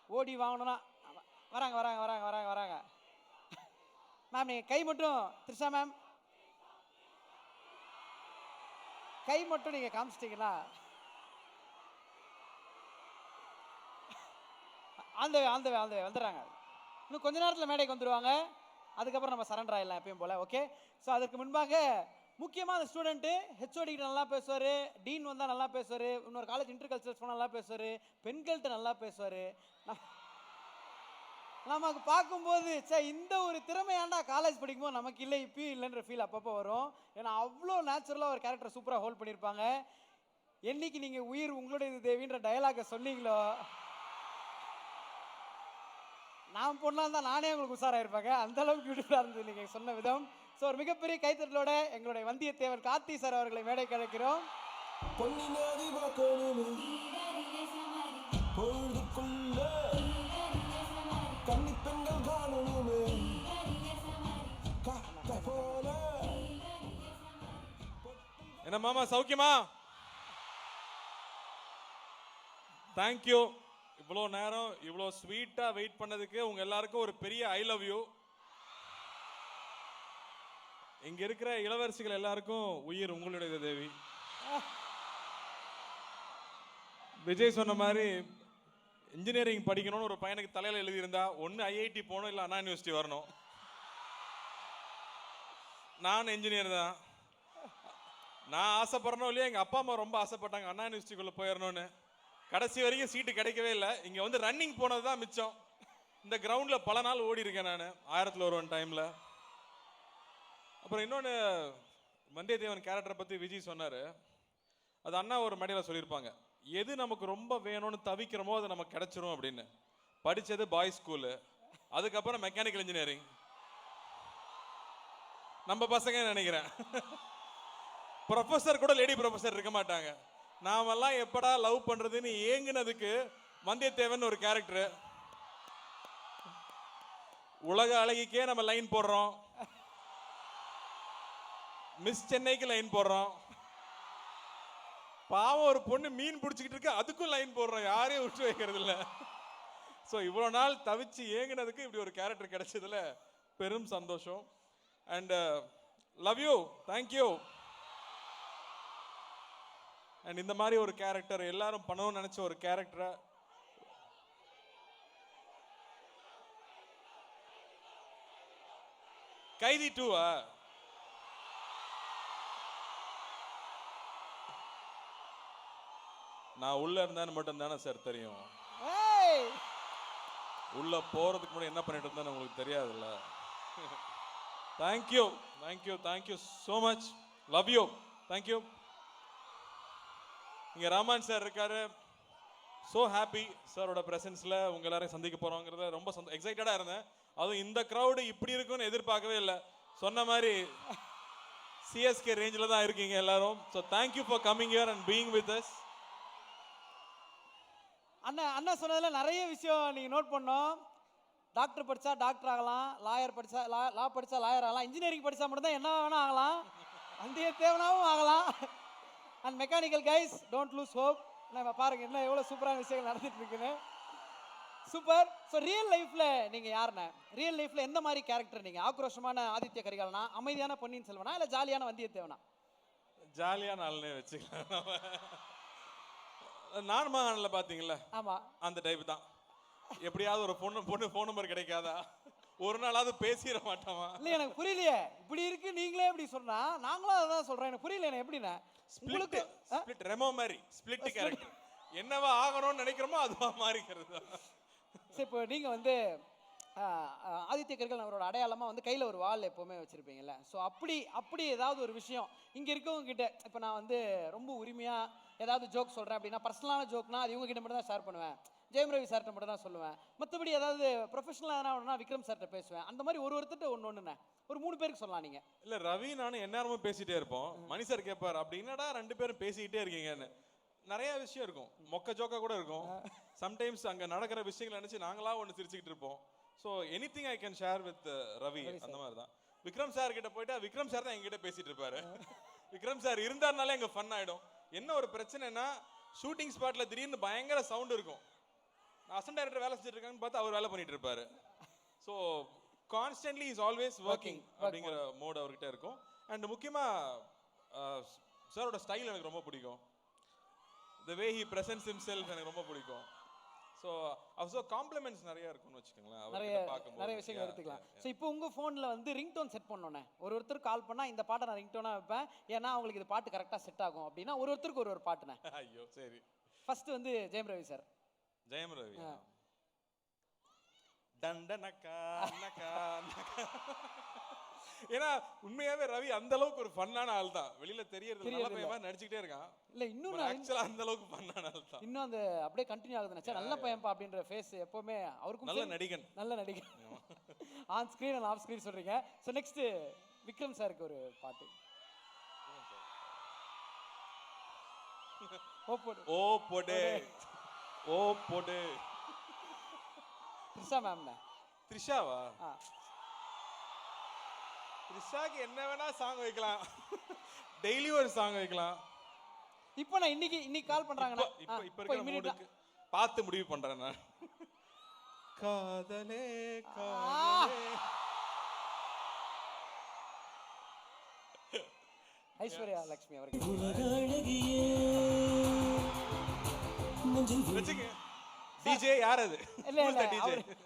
ஓடி வாங்கணும்னா வராங்க வராங்க வராங்க வராங்க வராங்க. மேம் நீங்கள் கை மட்டும், த்ரிஷா மேம் கை மட்டும் நீங்கள் காமிச்சிட்டிங்கன்னா அந்த வந்துடுறாங்க. இன்னும் கொஞ்ச நேரத்தில் மேடைக்கு வந்துடுவாங்க. அதுக்கப்புறம் நம்ம சரண்டர் ஆகிடலாம் எப்பயும் போல். ஓகே. ஸோ அதுக்கு முன்பாக முக்கியமாக அந்த ஸ்டூடெண்ட்டு ஹெச்ஓடிக்கிட்ட நல்லா பேசுவார், டீன் வந்தால் நல்லா பேசுவார், இன்னொரு காலேஜ் இன்டர்கல்ச்சரல்ஸ் போனால் நல்லா பேசுவார், பெண்கள்கிட்ட நல்லா பேசுவார். நமக்கு பார்க்கும்போது இந்த ஒரு திறமையாண்டா காலேஜ் படிக்கும்போது நமக்கு இல்லை, இப்பயும் இல்லைன்ற ஃபீல் அப்பப்போ வரும். ஏன்னா அவ்வளோ நேச்சுரலாக ஒரு கேரக்டர் சூப்பராக ஹோல்ட் பண்ணியிருப்பாங்க. என்னைக்கு நீங்கள் உயிர் உங்களுடைய இது தேவின்ற டயலாகை சொன்னீங்களோ, நான் பொண்ணாக இருந்தால் நானே உங்களுக்கு உஷாராயிருப்பாங்க. அந்த அளவுக்கு பியூட்டிஃபுல்லாக இருந்தது நீங்கள் சொன்ன விதம். ஸோ ஒரு மிகப்பெரிய கைத்தட்டலோட எங்களுடைய வந்தியத்தேவன் கார்த்தி சார் அவர்களை மேடை கிடைக்கிறோம். என்ன மாமா சௌக்கியமா? தேங்க்யூ. இவ்வளோ நேரம் இவ்வளோ ஸ்வீட்டாக வெயிட் பண்ணதுக்கு உங்கள் எல்லாருக்கும் ஒரு பெரிய ஐ லவ் யூ. இங்கே இருக்கிற இளவரசிகள் எல்லாருக்கும் உயிர் உங்களுடைய தேவி. விஜய் சொன்ன மாதிரி இன்ஜினியரிங் படிக்கணும்னு ஒரு பையனுக்கு தலையில் எழுதியிருந்தா ஒன்று ஐஐடி போகணும், இல்லை அண்ணா யூனிவர்சிட்டி வரணும். நான் இன்ஜினியர் தான். நான் ஆசைப்படணும் இல்லையா, எங்கள் அப்பா அம்மா ரொம்ப ஆசைப்பட்டாங்க அண்ணா யூனிவர்சிட்டிக்குள்ளே போயிடணும்னு. கடைசி வரைக்கும் சீட்டு கிடைக்கவே இல்லை. இங்கே வந்து ரன்னிங் போனது தான் மிச்சம். இந்த கிரவுண்டில் பல நாள் ஓடி இருக்கேன் நான் 1000ல் ஒரு டைமில். அப்புறம் இன்னொன்று, வந்தியத்தேவன் கேரக்டரை பற்றி விஜய் சொன்னார். அது அண்ணா ஒரு மேடையில் சொல்லியிருப்பாங்க, எது நமக்கு ரொம்ப வேணும்னு தவிக்கிறோமோ அது நமக்கு கிடைச்சிரும் அப்படின்னு. படித்தது பாய்ஸ் ஸ்கூலு, அதுக்கப்புறம் மெக்கானிக்கல் இன்ஜினியரிங். நம்ம பசங்க நினைக்கிறேன் ப்ரொஃபஸர் கூட லேடி ப்ரொஃபஸர் இருக்க மாட்டாங்க. நாமெல்லாம் எப்படா லவ் பண்றதுன்னு ஏங்குனதுக்கு வந்தியத்தேவன் ஒரு கேரக்டர். உலக அழகிக்கே நம்ம லைன் போடுறோம், மிஸ் சென்னைக்கு லைன் போடுறோம். பாவம் ஒரு பொண்ணு மீன் பிடிச்சிக்கிட்டு இருக்கு, அதுக்கும் லைன் போடுறோம், யாரையும் விட்டு வைக்கிறது இல்ல. ஸோ இவ்வளோ நாள் தவிச்சு ஏங்கினதுக்கு இப்படி ஒரு கேரக்டர் கிடைச்சதுல பெரும் சந்தோஷம். And love you, thank you. And இந்த மாதிரி ஒரு கேரக்டர் எல்லாரும் பண்ணணும்னு நினைச்ச ஒரு கேரக்டரை கைதி 2-ஆ நான் உள்ள இருந்தேன்னு மட்டும் தானே சார் தெரியும். ஏய் உள்ள போறதுக்கு முன்னாடி என்ன பண்ணிட்டு இருந்தேன்னு உங்களுக்கு தெரியாதுல்ல. Thank you, thank you, thank you so much. Love you, thank you. இங்க ராமன் சார் இருக்காரு. ஸோ ஹாப்பி சாரோட பிரசன்ஸ்ல உங்க எல்லாரையும் சந்திக்க போறோங்கிறத ரொம்ப எக்ஸைட்டடா இருந்தேன். அதுவும் இந்த க்ரௌடு இப்படி இருக்குன்னு எதிர்பார்க்கவே இல்லை. சொன்ன மாதிரி சிஎஸ்கே ரேஞ்சில் தான் இருக்கீங்க எல்லாரும். So thank you for coming here and being with us. அண்ணா சொன்னதுல நிறைய விஷயம் நீங்க நோட் பண்ணோம். டாக்டர் படிச்சா டாக்டர் ஆகலாம், லாயர் படிச்சா லா படிச்சா லாயர் ஆகலாம், இன்ஜினியரிங் படிச்சா மட்டும் தான் என்ன வேணா ஆகலாம், அந்த தேவனாவும் ஆகலாம். And mechanical guys don't loose hope. நம்ம பாருங்க என்ன எவ்வளோ சூப்பரான விஷயங்கள் நடந்துட்டு இருக்குன்னு. சூப்பர். ஸோ ரியல் லைஃப்ல நீங்க யாருண்ணே? ரியல் லைஃப்ல எந்த மாதிரி கேரக்டர் நீங்க? ஆக்ரோஷமான ஆதித்ய கரிகாலனா, அமைதியான பொன்னியின் செல்வனா, இல்லை ஜாலியான வந்தியத்தேவனா? ஜாலியான ஆள்னே வச்சுக்கலாம். நார்மல்ல பாத்தீங்களா, ஆமா அந்த டைப் தான். எப்படியாவது ஒரு பொண்ணு ஃபோன் நம்பர் கிடைக்காதா, ஒரு நாளாவது பேசிட மாட்டோமா? இல்லை எனக்கு புரியலையே, இப்படி இருக்கு நீங்களே இப்படி சொன்னா நாங்களும் அதான் சொல்றேன். எனக்கு புரியல என்ன எப்படிண்ணே உங்களுக்கு? ஸ்பிளிட் ரெமோ மாதிரி ஸ்பிளிட் கேரக்டர். என்னவா ஆகணும்னு நினைக்கிறோமோ அதுவா மாறிக்கிறது. சரி, இப்போ நீங்க வந்து ஆதித்ய கரிகாலன் அவரோட அடையாளமா வந்து கையில ஒரு வால் எப்பவுமே வச்சிருப்பீங்கல்ல. ஸோ அப்படி ஏதாவது ஒரு விஷயம் இங்க இருக்கவங்க கிட்ட, இப்போ நான் வந்து ரொம்ப உரிமையா ஏதாவது ஜோக் சொல்றேன் அப்படின்னா, பர்சனலான ஜோக்னா அது இவங்க கிட்ட மட்டும் தான் ஷேர் பண்ணுவேன், ஜெயம் ரவி சார்கிட்ட மட்டும் தான் சொல்லுவேன். மற்றபடி ஏதாவது ப்ரொஃபஷனலாக எதனா விக்ரம் சார்கிட்ட பேசுவேன். அந்த மாதிரி ஒருத்தர்கிட்ட ஒன்றுண்ணே ஒரு 3 பேருக்கு சொல்லலாம் நீங்க. இல்ல ரவி நானும் எந்நேரமும் பேசிட்டே இருப்போம். மணி சார் கேட்பார், அப்படி என்னடா 2 பேரும் பேசிக்கிட்டே இருக்கீங்கன்னு. நிறைய விஷயம் இருக்கும், மொக்க ஜோக்கா கூட இருக்கும். சம்டைம்ஸ் அங்க நடக்கிற விஷயங்களை நினைச்சு நாங்களா ஒன்று சிரிச்சுக்கிட்டு இருப்போம். So anything I can share with Ravi. அந்த மாதிரி தான். விக்ரம் சார் கிட்ட போயிட்டா விக்ரம் சார் தான் எங்கிட்ட பேசிட்டு இருப்பாரு. விக்ரம் சார் இருந்தாருனாலே எங்க ஃபன் ஆயிடும். என்ன ஒரு பிரச்சனைனா, ஷூட்டிங் ஸ்பாட்ல திடீர்னு பயங்கர சவுண்ட் இருக்கும். அசிஸ்டன்ட் டைரக்டர் வேலை செஞ்சுட்டு இருக்காங்கன்னு பார்த்தா அவர் வேலை பண்ணிட்டு இருப்பாரு. So constantly is always working அப்படிங்கிற மோட் அவர்கிட்ட இருக்கும். அண்ட் முக்கியமா சாரோட ஸ்டைல் எனக்கு ரொம்ப பிடிக்கும். the way he presents himself எனக்கு ரொம்ப பிடிக்கும். ஸோ காம்ப்ளிமெண்ட்ஸ் நிறைய இருக்கும்னு வச்சுக்கோங்களேன். நிறைய விஷயங்கள் எடுத்துக்கலாம். ஸோ இப்போ உங்க ஃபோனில் வந்து ரிங்டோன் செட் பண்ணோன்னே, ஒருத்தர் கால் பண்ணா இந்த பாட்டை நான் ரிங்டோனாக வைப்பேன், ஏன்னா அவங்களுக்கு இது பாட்டு கரெக்டாக செட் ஆகும் அப்படின்னா ஒருத்தருக்கு ஒரு பாட்டுனே. ஐயோ சரி. ஃபர்ஸ்ட் வந்து ஜெயம் ரவி சார். ஜெயம் ரவி டண்டனக்கா நக்கா நக்கா. ஏன்னா உண்மையாவே ரவி அந்த அளவுக்கு ஒரு ஃபன்னான ஆள் தான். வெளியில தெரியறது நல்ல பையன் மாதிரி நடிச்சிட்டே இருக்கான். இல்ல இன்னும் ஆக்சுவலா அந்த அளவுக்கு ஃபன்னான ஆள் தான். இன்னும் அந்த அப்படியே கண்டினியூ ஆகுதுன்னு நல்ல பையன்பா அப்படின்ற ஃபேஸ் எப்பவுமே அவருக்கும் நல்ல நடிகன். நல்ல நடிகன். On screen and half screen சொல்றீங்க. ஸோ நெக்ஸ்ட் விக்ரம் சாருக்கு ஒரு பாட்டு. ஓ போடு ஓ போடு ஓ போடு. த்ரிஷா மேம்ல. த்ரிஷாவா? த்ரிஷாக்கு என்ன வேணா சாங் வைக்கலாம், டெய்லி ஒரு சாங் வைக்கலாம். இப்போ நான் இன்னைக்கு கால் பண்றாங்கனா இப்போ இருக்கிற மூடுக்கு பார்த்து முடிவு பண்றேன் நான். காதலே காதலே. ஐஸ்வர்யா லட்சுமி அவர்கள். வெச்சுங்க. டிஜே யார் அது? இல்ல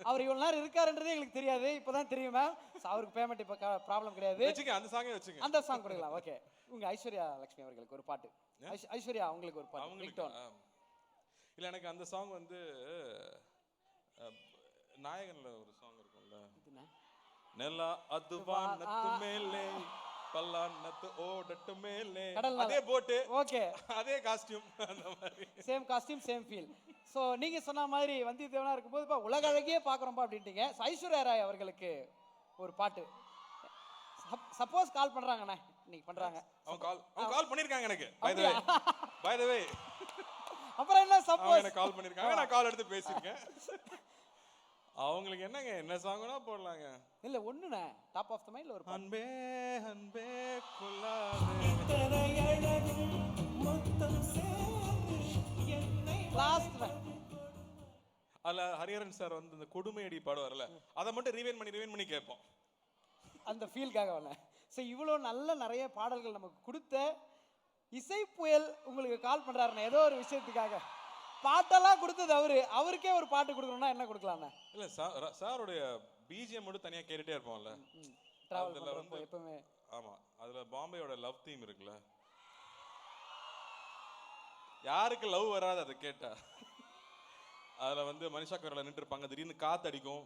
அவர் இவ்வளவு நேரம் இருக்காருன்றதே எங்களுக்கு தெரியாது, இப்பதான் தெரியும் மேம். அவருக்கு பேமெண்ட் இப்ப ப்ராப்ளம் கிடையாது. வெச்சுங்க, அந்த சாங்கே வெச்சுங்க. அந்த சாங் கொடுக்கலாம். ஓகே, உங்க ஐஸ்வர்யா லட்சுமி அவர்களுக்கு ஒரு பாட்டு. ஐஸ்வர்யா உங்களுக்கு ஒரு பாட்டு. உங்களுக்கு இல்ல, எனக்கு அந்த சாங் வந்து நாயகன்ல ஒரு சாங் இருக்கும்ல, நெல்லா அதுவானத்து மேலே பல்லானத்து ஓடட்டு மேலே, அதே போட்டு ஓகே அதே காஸ்டியூம், அந்த மாதிரி same costume same feel. So நீங்க சொன்ன மாதிரி வந்தியத்தேவனா இருக்கும்போது இப்போ உலக அழகியே பார்க்குறோம்பா அப்படின்ட்டீங்க. ஐஸ்வர்யா ராய் அவர்களுக்கு ஒரு பாட்டு. சப்போஸ் கால் பண்றாங்கண்ணே, இன்னைக்கு பண்றாங்க. அவங்க கால் பண்ணிருக்காங்க எனக்கு. பை தி வே அப்புறம் என்ன சப்போஸ் எனக்கு கால் பண்ணிருக்காங்க, நான் கால் எடுத்து பேசிருக்கேன். அவங்களுக்கு என்னங்க, என்ன சாங்னா போடலாங்க. இல்ல ஒண்ணுண்ணே, டாப் ஆஃப் தி மைண்ட்ல ஒரு பாட்டு. அன்பே அன்பே கொல்லாதே லாஸ்ட் அதுல ஹரிஹரன் சார் வந்து இந்த கொடுமையடி பாடுவார்ல, அதை மட்டும் ரிவைன் பண்ணி கேட்போம். அந்த ஃபீல்காக வரேன். ஸோ இவ்வளோ நல்ல நிறைய பாடல்கள் நமக்கு கொடுத்த இசை புயல் உங்களுக்கு கால் பண்ணுறாருண்ணே ஏதோ ஒரு விஷயத்துக்காக. பாட்டெல்லாம் கொடுத்தது அவருக்கே ஒரு பாட்டு கொடுக்கணும்னா என்ன கொடுக்கலாண்ணே? இல்ல சாருடைய பிஜிஎம் மட்டும் தனியா கேட்டுட்டே இருப்போம்ல. டிராவல் வந்து எப்பவுமே. ஆமா, அதுல பாம்பேயோட லவ் தீம் இருக்குல்ல, யாருக்கு லவ் வராது அதை கேட்டா. அதுல வந்து மனிஷா கோயில நின்று இருப்பாங்க, திடீர்னு காத்து அடிக்கும்.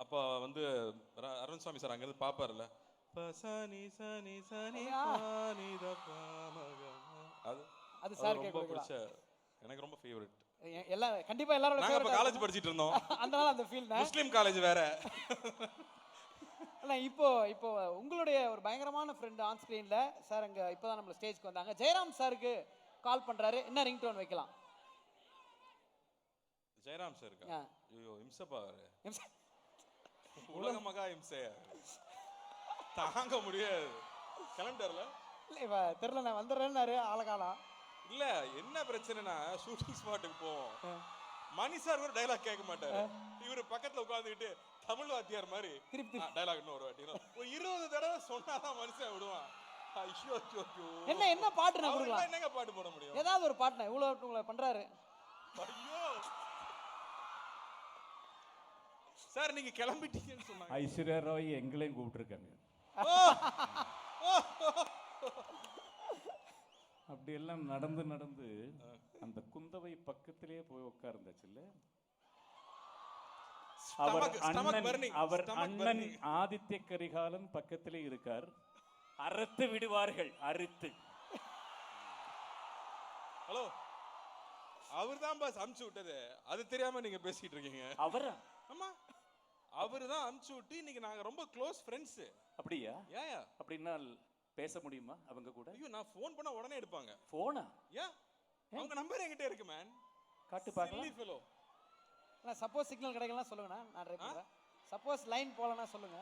அப்ப வந்து அருண் சாமி சார் அங்கிருந்து பாப்பாருல்ல, அது சார் ரொம்ப பிடிச்ச, எனக்கு ரொம்ப ஃபேவரட். எல்லாம் கண்டிப்பா எல்லாரோட நாங்க அப்ப காலேஜ் படிச்சிட்டு இருந்தோம். அதனால அந்த ஃபீல் முஸ்லீம் காலேஜ் வேற. அண்ணா இப்போ உங்களுடைய ஒரு பயங்கரமான ஃப்ரெண்ட் ஆன் ஸ்கிரீன்ல சார் அங்க இப்போதான் நம்ம ஸ்டேஜ்க்கு வந்தாங்க. ஜெயராம் சாருக்கு கால் பண்றாரு, என்ன ரிங் டோன் வைக்கலாம்? ஜெயராம் சார் ஐயோ இம்சப்பா அவரு, உலக மகா இம்சைய தாங்க முடியாது. கிளம்பிட்டார்ல? இல்ல தெரியல, நான் வந்துடுறேன்னாரு ஆளகாலம். இல்ல என்ன பிரச்சனைனா, ஷூட்டிங் ஸ்பாட்டுக்கு போவோம், மணி சார் ஒரு டைலாக் கேட்க மாட்டாரு, இவரு பக்கத்துல உட்கார்ந்துக்கிட்டு தமிழ் வாத்தியார் மாதிரி திருப்பி டைலாக் இன்னும் ஒரு வாட்டி ஒரு 20 தடவை சொன்னாதான் மனுஷன் விடுவான். ஐயோ ஐயோ, என்ன பாட்டு நான் கொடுக்கலாம்? என்னங்க பாட்டு போட முடியும்? ஏதாவது ஒரு பாட்டு இவ்வளவு உங்களை பண்றாரு. ஐயோ சார் நீங்க கிளம்பிட்டீங்கன்னு சொன்னாங்க. ஐஸ்வர்யா ராய் எங்களையும் கூப்பிட்டுருக்காங்க. அப்படியெல்லாம் நடந்து நடந்து அந்த குந்தவை பக்கத்திலேயே போய் உட்கார்ந்தாச்சுல்ல. அவர் அண்ணன் ஆதித்ய கரிகாலன் பக்கத்திலே இருக்கார். அறுத்து விடுவார்கள், அறுத்து. ஹலோ, அவர்தான் பாஸ் அமுச்சு விட்டது, அது தெரியாம நீங்க பேசிட்டு இருக்கீங்க. அவரா? ஆமா, அவர்தான் அமுச்சு விட்டு இன்னைக்கு நாங்க ரொம்ப க்ளோஸ் ஃப்ரெண்ட்ஸ். அப்படியா? ஏன் அப்படின்னா பேச முடியுமா அவங்க கூட? ஐயோ, நான் ஃபோன் பண்ணா உடனே எடுப்பாங்க. போனா? ஏன் அவங்க நம்பர் என்கிட்ட இருக்கு மேன். காட்டு பார்க்கலாம். நான் சப்போஸ் சிக்னல் கிடைக்கலாம் சொல்லுங்கண்ணா, நான் ட்ரை பண்றேன். சப்போஸ் லைன் போலனா சொல்லுங்க.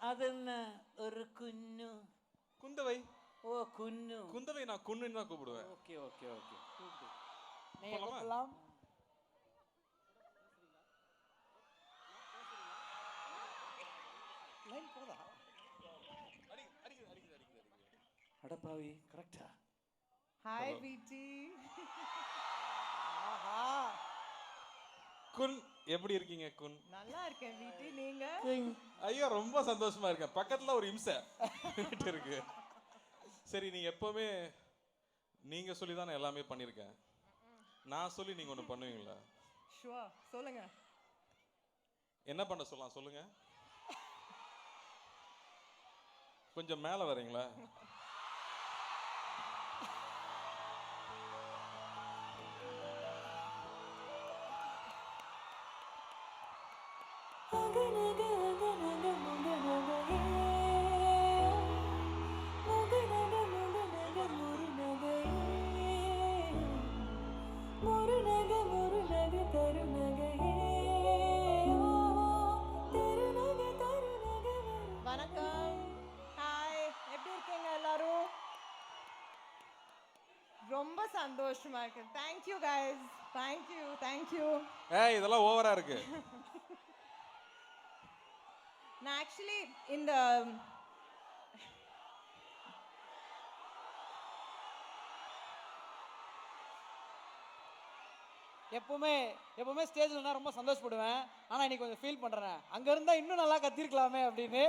அதென்ன ஒரு குன்னு குந்தவை? ஓ குன்னு. குந்தவை நான் குன்னுன்னு தான் கூப்பிடுவேன். Okay okay okay. நீங்க கூப்பிடலாம். லைன் போதா? அடப்பாவி, கரெக்ட்டா? ஹாய் வீட்டி. ஆஹா, குன் எப்படி இருக்கீங்க? குன் நல்லா இருக்கேன் வீட்டி, நீங்க? ஐயோ ரொம்ப சந்தோஷமா இருக்கேன். பக்கத்துல ஒரு இம்சை இருக்கு. சரி, நீங்க எப்பவுமே நீங்க சொல்லி தான் நான் எல்லாமே பண்ணிருக்கேன். நான் சொல்லி நீங்க ஒண்ணு பண்ணுவீங்களா? ஷுவர், சொல்லுங்க. என்ன பண்ண சொல்லலாம் சொல்லுங்க. கொஞ்சம் மேல வரீங்களா? வணக்கம். ஹாய், எப்படி இருக்கீங்க எல்லாரும்? ரொம்ப சந்தோஷமா இருக்கு. Thank you guys. Thank you. ஏய், இதெல்லாம் ஓவரா இருக்கு. நான் ஆக்சுவலி இந்த எப்பவுமே ஸ்டேஜ்ல நான் ரொம்ப சந்தோஷப்படுவேன். ஆனா இன்னைக்கு கொஞ்சம் ஃபீல் பண்றேன், அங்க இருந்தா இன்னும் நல்லா கத்திருக்கலாமே அப்படின்னு.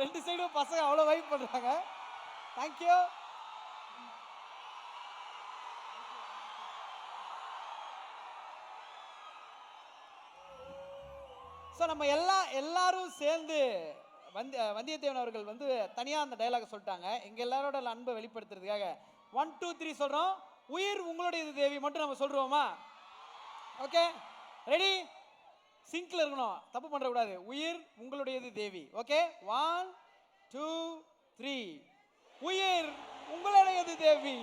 ரெண்டு சைடும் பசங்க அவ்வளவு வைப் பண்றாங்க. தேங்க்யூ. ஸோ நம்ம எல்லாரும் சேர்ந்து வந்தியத்தேவன் அவர்கள் வந்து தனியாக அந்த டைலாக் சொல்லிட்டாங்க. எங்கள் எல்லாரோட அன்பை வெளிப்படுத்துறதுக்காக 1 2 3 சொல்கிறோம். உயிர் உங்களுடையது தேவி மட்டும் நம்ம சொல்கிறோமா? Okay, ready? சிங்கில் இருக்கணும், தப்பு பண்ணுறக்கூடாது. உயிர் உங்களுடையது தேவி. ஓகே, 1 2 3. உயிர் உங்களுடையது தேவி.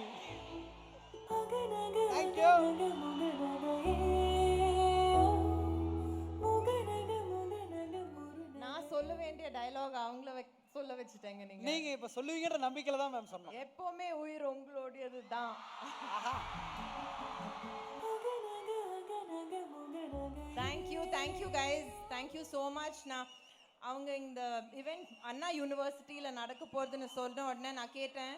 தேங்க்யூ. சொல்ல வேண்டிய டயலாக் அவங்கள சொல்ல வச்சுட்டேங்க. நீங்க இப்ப சொல்லுவீங்கன்ற நம்பிக்கையில தான் மேம் சொன்னோம். எப்பவுமே உயிர் உங்களுடையது தான். Thank you guys, thank you so much. நான் அவங்க இந்த இவெண்ட் அண்ணா யூனிவர்சிட்டியில் நடக்க போகிறதுன்னு சொன்ன உடனே நான் கேட்டேன்,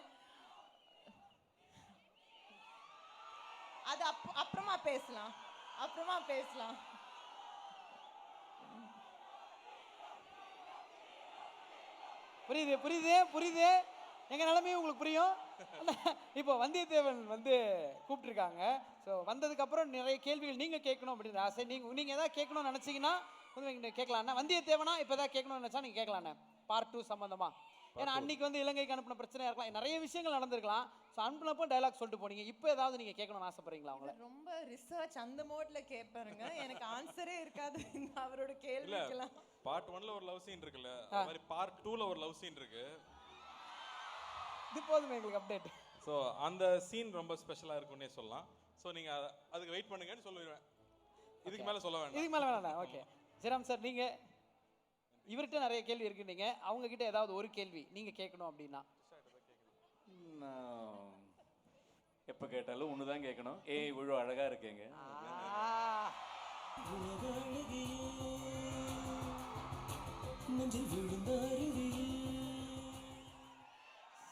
அது அப்புறமா பேசலாம். புரியுது எங்க நிலைமையும் உங்களுக்கு புரியும். இப்போ வந்தியத்தேவன் வந்து கூப்பிட்டுருக்காங்க. ஸோ வந்ததுக்கு அப்புறம் நிறைய கேள்விகள் நீங்க கேட்கணும் அப்படின்ற ஆசை. நீங்க ஏதாவது கேட்கணும்னு நினைச்சீங்கன்னா வந்து கேட்கலாண்ணா. வந்தியத்தேவனா இப்போ ஏதாவது கேட்கணும்னு நினைச்சா நீங்க கேட்கலாண்ணே, பார்ட் 2 சம்பந்தமா. ஏன்னா அன்னைக்கு வந்து இலங்கைக்கு அனுப்பின பிரச்சனையா இருக்கலாம், நிறைய விஷயங்கள் நடந்திருக்கலாம். ஸோ அனுப்பினப்போ டைலாக் சொல்லிட்டு போனீங்க. இப்போ ஏதாவது நீங்க கேட்கணும்னு ஆசைப்படுறீங்களா அவங்கள? ரொம்ப ரிசர்ச் அந்த மோட்ல கேட்பாருங்க, எனக்கு ஆன்சரே இருக்காது அவரோட கேள்விக்கெல்லாம். பார்ட் 1ல ஒரு லவ் சீன் இருக்குல்ல, அது மாதிரி பார்ட் 2ல ஒரு லவ் சீன் இருக்கு. இது போதுமே எங்களுக்கு அப்டேட். ஸோ அந்த சீன் ரொம்ப ஸ்பெஷலாக இருக்குன்னே சொல்லலாம். ஸோ நீங்கள் அதுக்கு வெயிட் பண்ணுங்கன்னு சொல்லிடுவேன். இதுக்கு மேலே சொல்ல வேண்டாம். இதுக்கு மேலே வேணாம். ஓகே ஜெராம் சார், நீங்க இவர்கிட்ட நிறைய கேள்வி இருக்குன்னீங்க, அவங்க கிட்ட ஏதாவது ஒரு கேள்வி நீங்க கேட்கணும் அப்படின்னா? எப்போ கேட்டாலும் ஒன்று தான் கேட்கணும். இவ்வளோ அழகா இருக்கேங்க.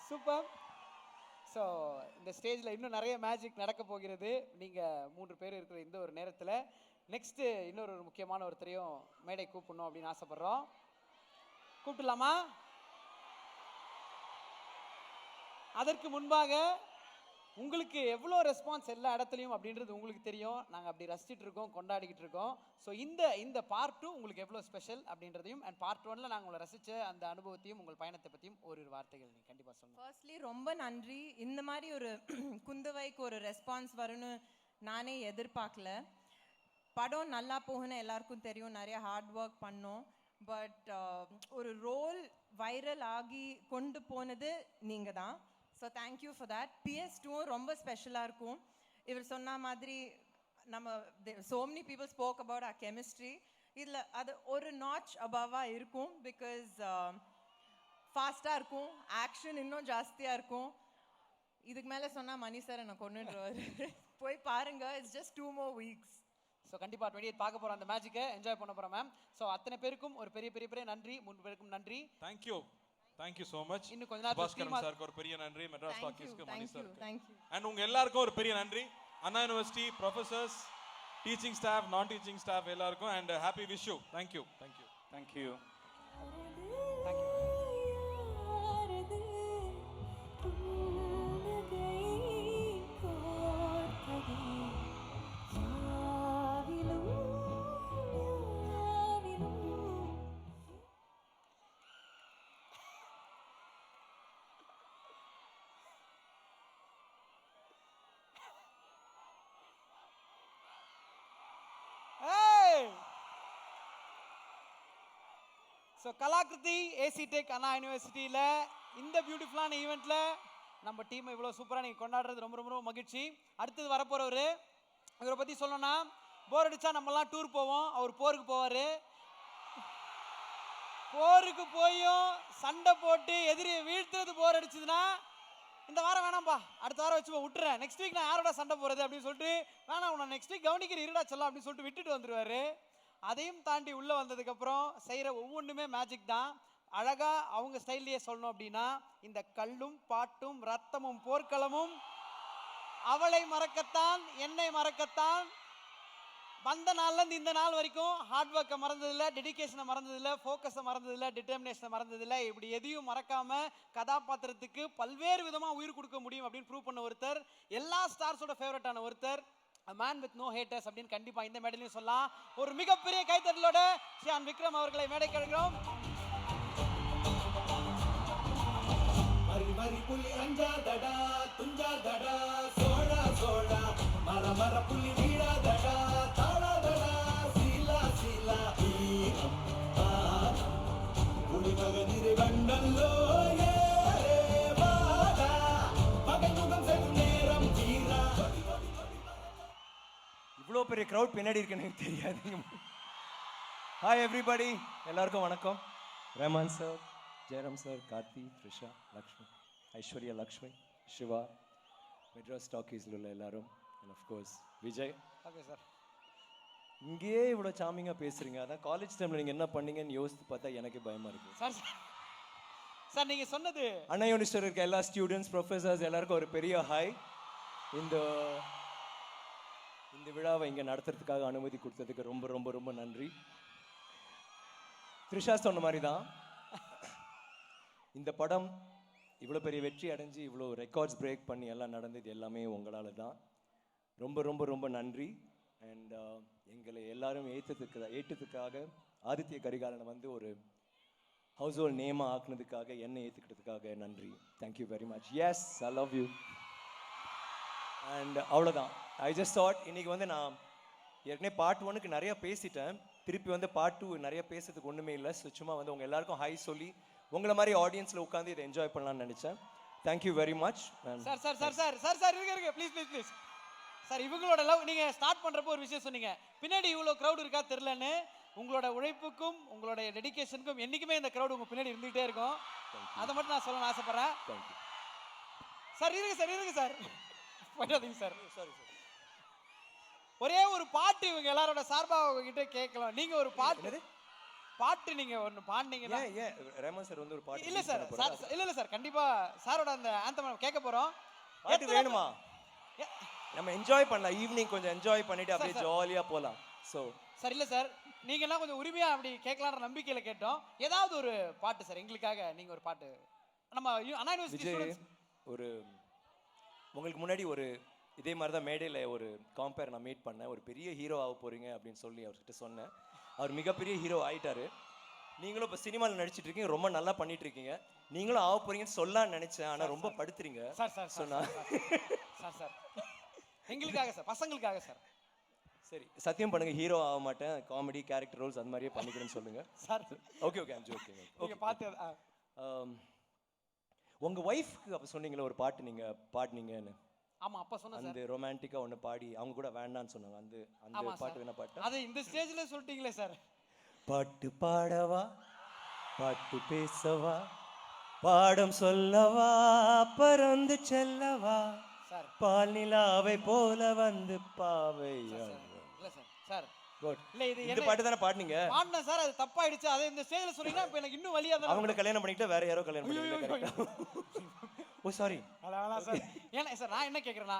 சூப்பர். ஸோ இந்த ஸ்டேஜில் இன்னும் நிறைய மேஜிக் நடக்க போகிறது. நீங்கள் 3 பேர் இருக்கிற இந்த ஒரு நேரத்தில் நெக்ஸ்ட்டு இன்னொரு முக்கியமான ஒருத்தரையும் மேடை கூப்பிடணும் அப்படின்னு ஆசைப்படுறோம். கூப்பிடலாமா? அதற்கு முன்பாக உங்களுக்கு எவ்வளோ ரெஸ்பான்ஸ் எல்லா இடத்துலையும் அப்படின்றது உங்களுக்கு தெரியும். நாங்கள் அப்படி ரசிச்சுட்டு இருக்கோம், கொண்டாடிக்கிட்டு இருக்கோம். ஸோ இந்த பார்ட் 2 உங்களுக்கு எவ்வளோ ஸ்பெஷல் அப்படின்றதையும், அண்ட் பார்ட் 1ல நாங்கள் உங்களை ரசித்த அந்த அனுபவத்தையும் உங்கள் பயணத்தை பற்றியும் ஒரு வார்த்தைகள் நீங்கள் கண்டிப்பாக சொல்லணும். ஃபர்ஸ்ட்லி ரொம்ப நன்றி. இந்த மாதிரி ஒரு குந்தவைக்கு ஒரு ரெஸ்பான்ஸ் வரும்னு நானே எதிர்பார்க்கல. படம் நல்லா போகணும் எல்லாருக்கும் தெரியும், நிறைய ஹார்ட் ஒர்க் பண்ணோம். பட் ஒரு ரோல் வைரல் ஆகி கொண்டு போனது நீங்கள் தான். So thank you for that. PS2 ரொம்ப ஸ்பெஷலாக இருக்கும். இவர் சொன்ன மாதிரி நம்ம so many people spoke about our chemistry. இதில் அது ஒரு நாட்ச் அபவாக இருக்கும். பிகாஸ் ஃபாஸ்ட்டாக இருக்கும், ஆக்ஷன் இன்னும் ஜாஸ்தியாக இருக்கும். இதுக்கு மேலே சொன்னால் மணி சார் என்னை கொண்டுடுவார். போய் பாருங்க, it's just 2 more weeks. So கண்டிப்பாக 28 பார்க்க போகிறோம், அந்த மேஜிக்கை என்ஜாய் பண்ண போகிறோம் மேம். ஸோ அத்தனை பேருக்கும் ஒரு பெரிய பெரிய பெரிய நன்றி. 3 பேருக்கும் நன்றி. Thank you so much. இன்னும் கொஞ்ச நேரத்துல பாஸ்கரன் சாருக்கு ஒரு பெரிய நன்றி, மெட்ராஸ் டாக்கீஸ்க்கு மணி சாருக்கு, தேங்க்யூ. அண்ட் உங்க எல்லாருக்கும் ஒரு பெரிய நன்றி. Anna university professors, teaching staff, நான் டீச்சிங் ஸ்டாஃப் எல்லாருக்கும் and happy wish you. Thank you. Thank you. So Kalakriti AC tech Anna யூனிவர்சிட்டியில் இந்த பியூட்டிஃபுல்லான ஈவெண்ட்டில் நம்ம டீமை இவ்வளோ சூப்பராக நீங்கள் கொண்டாடுறது ரொம்ப ரொம்ப ரொம்ப மகிழ்ச்சி. அடுத்தது வரப்போகிறவர், இவரை பற்றி சொல்லணும்னா, போர் அடித்தா நம்மலாம் டூர் போவோம், அவர் போருக்கு போவார். போருக்கு போயும் சண்டை போட்டு எதிரியை வீழ்த்துறது போர் அடிச்சதுன்னா, இந்த வாரம் வேணாம்ப்பா, அடுத்த வாரம் வச்சு விட்டுறேன், நெக்ஸ்ட் வீக் நான் யாரோட சண்டை போகிறது அப்படின்னு சொல்லிட்டு, வேணாம் உன்னை நெக்ஸ்ட் வீக் கவனிக்கிற இருடா சொல்லலாம் அப்படின்னு சொல்லிட்டு விட்டுட்டு வந்துடுவார். அதையும் தாண்டி உள்ளே வந்ததுக்கப்புறம் செய்கிற ஒவ்வொன்றுமே மேஜிக் தான். அழகாக அவங்க ஸ்டைல்லையே சொல்லணும் அப்படின்னா, இந்த கல்லும் பாட்டும் ரத்தமும் போர்க்களமும் அவளை மறக்கத்தான் என்னை மறக்கத்தான், வந்த நாள்லேருந்து இந்த நாள் வரைக்கும் ஹார்ட் ஒர்க்கை மறந்ததில்லை, டெடிக்கேஷனை மறந்ததில்லை, ஃபோக்கஸை மறந்ததில்லை, டிட்டர்மினேஷனை மறந்ததில்லை. இப்படி எதையும் மறக்காமல் கதாபாத்திரத்துக்கு பல்வேறு விதமாக உயிர் கொடுக்க முடியும் அப்படின்னு ப்ரூவ் பண்ண ஒருத்தர், எல்லா ஸ்டார்ஸோட ஃபேவரட்டான ஒருத்தர், A man with no haters அப்படின்னு கண்டிப்பா இந்த மேடையிலையும் சொல்லலாம். ஒரு மிகப்பெரிய கைத்தட்டலோட ஷியான் விக்ரம் அவர்களை மேடை கழுகிறோம். மரி மரி புலி அஞ்சாதடா துஞ்சாதடா சோடா சோடா மர மர புலி வீடாதடா தாடாதடா சீலா சீலா ஈரம் பாரம் புலி மகனிரு கண்டல்லோ ஏரே வாடா பகமுகம் செடும் நேரம் தீரா. இவ்வளோ பெரிய க்ரௌட் பின்னாடி இருக்குன்னு எனக்கு தெரியாது. ஹாய் எவ்ரிபடி, எல்லாருக்கும் வணக்கம். ரஹ்மான் சார், ஜெயராம் சார், கார்த்தி, த்ரிஷா, லக்ஷ்மி, ஐஸ்வர்யா, லக்ஷ்மி, சிவா, மெட்ராஸ் டாக்கீஸில் உள்ள எல்லாரும் and of course Vijay. Okay sir. இங்கேயே இவ்வளோ சாமிங்காக பேசுகிறீங்க, அதான் காலேஜ் டைமில் நீங்கள் என்ன பண்ணீங்கன்னு யோசித்து பார்த்தா எனக்கு பயமாக இருக்குது. சார் சார் நீங்கள் சொன்னது அண்ணா யூனிவர்சிட்டியில் இருக்க எல்லா ஸ்டூடெண்ட்ஸ் ப்ரொஃபஸர்ஸ் எல்லாருக்கும் ஒரு பெரிய ஹாய். இந்த இந்த விழாவை இங்கே நடத்துறதுக்காக அனுமதி கொடுத்ததுக்கு ரொம்ப ரொம்ப ரொம்ப நன்றி. த்ரிஷா சொன்ன மாதிரி தான் இந்த படம் இவ்வளோ பெரிய வெற்றி அடைஞ்சு இவ்வளோ ரெக்கார்ட்ஸ் பிரேக் பண்ணி எல்லாம் நடந்தது எல்லாமே உங்களால் தான். ரொம்ப ரொம்ப ரொம்ப நன்றி. அண்ட் எங்களை எல்லாரும் ஏற்றதுக்காக ஆதித்ய கரிகாலனை வந்து ஒரு ஹவுஸ் ஹோல்ட் நேமாக ஆக்குனதுக்காக, என்னை ஏற்றுக்கிட்டதுக்காக நன்றி. Thank you very much. Yes, I love you. And அவ்வளோதான். ஐ ஜஸ்ட் தாட் இன்னைக்கு வந்து நான் ஏற்கனவே பார்ட் 1க்கு நிறைய பேசிட்டேன், திருப்பி வந்து பார்ட் 2 நிறைய பேசுறதுக்கு ஒன்றுமே இல்லை. ஸோ சும்மா வந்து உங்கள் எல்லாருக்கும் ஹை சொல்லி உங்களை மாதிரி ஆடியன்ஸில் உட்காந்து இதை என்ஜாய் பண்ணலாம்னு நினச்சேன். Thank you very much. Sir sir sir sir sir sir இருங்க ப்ளீஸ் ப்ளீஸ் ப்ளீஸ் சார். இவங்களோட லவ் நீங்கள் ஸ்டார்ட் பண்ணுறப்போ ஒரு விஷயம் சொன்னீங்க, பின்னாடி இவ்வளோ க்ரௌட் இருக்கா தெரிலன்னு. உங்களோட உழைப்புக்கும் உங்களோட டெடிகேஷனுக்கும் என்றைக்குமே இந்த க்ரௌட் உங்கள் பின்னாடி இருந்துகிட்டே இருக்கும். அதை மட்டும் நான் சொல்லணும்னு ஆசைப்பட்றேன். Thank you sir. இருங்க சார் போயிடாதீங்க சார். Sorry sir. ஒரே ஒரு பாட்டு இவங்க எல்லாரோட சார்பாக உங்ககிட்ட கேட்கலாம். நீங்கள் ஒரு பாட்டு நீங்கள் ஒன்று பாடினீங்கன்னா. ஏன் ரேமன் சார் வந்து ஒரு பாட்டு இல்லை சார் இல்லை சார் கண்டிப்பாக சாரோட அந்த ஆந்தம் கேட்க போகிறோம். பாட்டு வேணுமா? நம்ம என்ஜாய் பண்ணலாம், ஈவினிங் கொஞ்சம் என்ஜாய் பண்ணிட்டு அப்படியே ஜாலியாக போகலாம். ஸோ சார் இல்லை சார், நீங்கள்லாம் கொஞ்சம் உரிமையாக அப்படி கேட்கலான்ற நம்பிக்கையில் கேட்டோம். ஏதாவது ஒரு பாட்டு சார் எங்களுக்காக. நீங்கள் ஒரு பாட்டு நம்ம அண்ணா யூனிவர்சிட்டி விஜய் ஒரு உங்களுக்கு முன்னாடி ஒரு இதே மாதிரி தான் மேடையில் ஒரு காம்பேர் நான் மீட் பண்ணேன். ஒரு பெரிய ஹீரோ ஆக போகிறீங்க அப்படின்னு சொல்லி அவர்கிட்ட சொன்னேன். அவர் மிகப்பெரிய ஹீரோ ஆகிட்டாரு. நீங்களும் இப்போ சினிமாவில் நடிச்சிட்டு இருக்கீங்க, ரொம்ப நல்லா பண்ணிட்டு இருக்கீங்க. நீங்களும் ஆக போறீங்கன்னு சொல்லலாம்னு நினச்சேன், ஆனால் ரொம்ப படுத்துறீங்க சார். சார் சொன்னா சார் எங்களுக்காக சார், பசங்களுக்காக சார். சரி சத்தியம் பண்ணுங்க, ஹீரோ ஆக மாட்டேன், காமெடி கேரக்டர் ரோல்ஸ் அந்த மாதிரியே பண்ணிக்கிறேன்னு சொல்லுங்க sir. Okay okay I'm joking. Okay பார்த்து உங்கள் ஒய்ஃப்க்கு அப்போ சொன்னீங்களே ஒரு பாட்டு நீங்கள் பாடினீங்கன்னு. ஆமாம் அப்போ சொன்னேன் அந்த ரொமான்டிக்காக ஒன்று பாடி அவங்க கூட வேண்டான்னு சொன்னாங்க. அந்த அந்த பாட்டு என்ன பாட்டு? அது இந்த ஸ்டேஜில் சொல்லிட்டீங்களே சார். பாட்டு பாடவா, பாட்டு பேசவா, பாடம் சொல்லவா, பறந்து செல்லவா, சார் பால் நிலாவை போல வந்து பாவையா. இல்லை சார். Sir good. இல்லை இது இந்த பாட்டு தானே பாடினீங்க? பாடினேன் சார், அது தப்பாயிடுச்சு. அதை இந்த ஸ்டேஜில் சொன்னீங்கன்னா இப்போ எனக்கு இன்னும் வழியாக தான். அவங்கள கல்யாணம் பண்ணிக்கிட்டு வேற யாரோ கல்யாணம் பண்ணிக்கிட்டு. ஓ சாரி. அதான் சார். ஏன்னா சார் நான் என்ன கேட்குறேன்னா,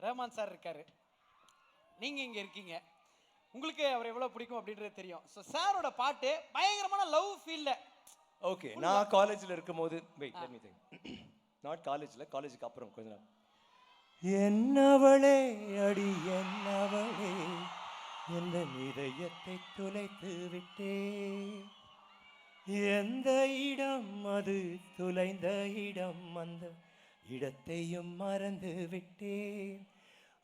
ரஹ்மான் சார் இருக்காரு, நீங்கள் இங்கே இருக்கீங்க, உங்களுக்கு அவர் எவ்வளோ பிடிக்கும் அப்படின்றது தெரியும். ஸோ சாரோட பாட்டு பயங்கரமான லவ் ஃபீல்ல. ஓகே, நான் காலேஜில் இருக்கும்போது wait let me think. Not காலேஜில், காலேஜுக்கு அப்புறம் கொஞ்ச நாள். என்னவளே அடி என்னவளே எந்த இதயத்தை துளைத்து விட்டே, எந்த இடம் அது துளைந்த இடம், அந்த இடத்தையும் மறந்து விட்டேன்.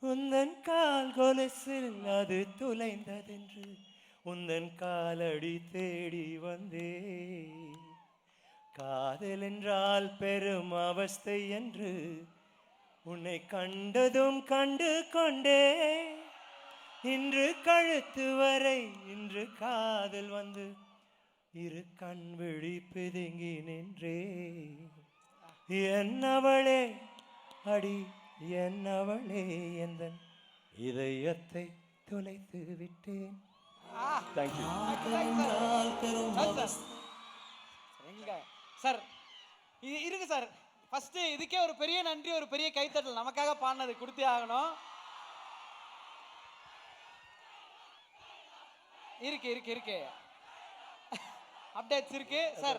உந்தன் கால் கொலுசில் அது துளைந்ததென்று உந்தன் காலடி தேடி வந்தே. காதல் என்றால் பெரும் அவஸ்தை என்று உன்னை கண்டதும் கண்டு கொண்டே. இன்று கழுத்து வரை இன்று காதல் வந்து இரு கண் விழி பிதுங்கி நின்றே. என்னவளே அடி என்னவளே எந்தன் இதயத்தை தொலைத்து விட்டேன். தேங்க்யூ. எங்க சார் இது இருக்கு சார். ஃபர்ஸ்ட் இதுக்கே ஒரு பெரிய நன்றி, ஒரு பெரிய கைத்தட்டல். நமக்காக பாடினது கொடுத்தே ஆகணும். இருக்கு இருக்கு இருக்கு அப்டேட்ஸ் இருக்கு சார்.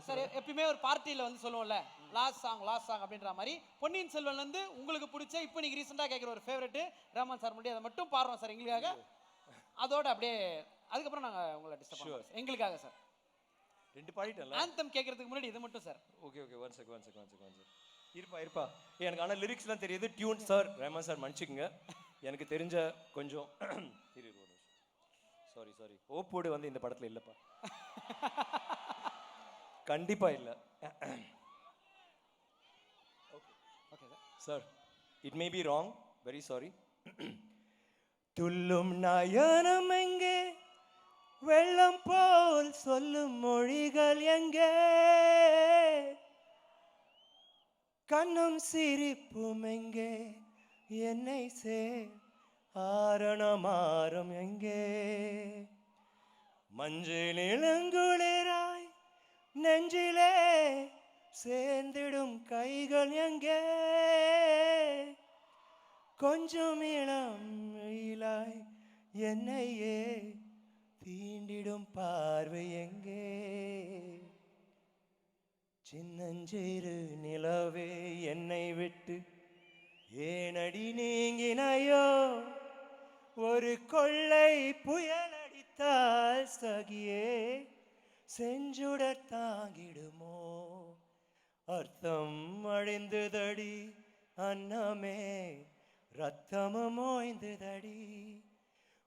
சார் எப்பயுமே ஒரு பார்ட்டியில் வந்து சொல்லுவோம்ல, லாஸ்ட் சாங் அப்படின்ற மாதிரி பொன்னியின் செல்வன்ல இருந்து உங்களுக்கு பிடிச்ச இப்போ நீங்க ரீசெண்டாக கேட்குற ஒரு ஃபேவரெட் ரஹ்மான் சார் முன்னாடி அதை மட்டும் பாடுறோம் சார் எங்களுக்காக. அதோட அப்படியே அதுக்கப்புறம் நாங்கள் உங்களை டிஸ்டர்ப் பண்ணுவோம் எங்களுக்காக சார். ரெண்டு பாடிட்டல ஆந்தம் கேட்கறதுக்கு முன்னாடி இது மட்டும் sir. Okay okay one second இருப்பா. எனக்கு ஆனால் லிரிக்ஸ்லாம் தெரியுது. டியூன் சார் ரஹ்மான் சார் மன்னிச்சுக்குங்க, எனக்கு தெரிஞ்ச கொஞ்சம் சாரி ஓப்போடு வந்து இந்த படத்தில் இல்லைப்பா. கண்டிப்பா இல்லை. Okay sir it may be wrong, very sorry. துள்ளும் நயனம் எங்கே, வெள்ளம் போல் சொல்லும் மொழிகள் எங்கே, கண்ணும் சிரிப்பும் எங்கே என்னை ஆரணமாரம் எங்கே மஞ்சள் இளங்குளிராய் நெஞ்சிலே சேர்ந்திடும் கைகள் எங்கே கொஞ்சம் இளம் வெயிலாய் என்னையே தீண்டிடும் பார்வை எங்கே சின்னஞ்சிறு நிலவே என்னை விட்டு ஏனடி நீங்கினாயோ ஒரு கொள்ளை புயல் அடித்தால் சகியே செஞ்சுட தாங்கிடுமோ அர்த்தம் அழிந்துதடி அன்னமே ரத்தமும் ஓய்ந்துதடி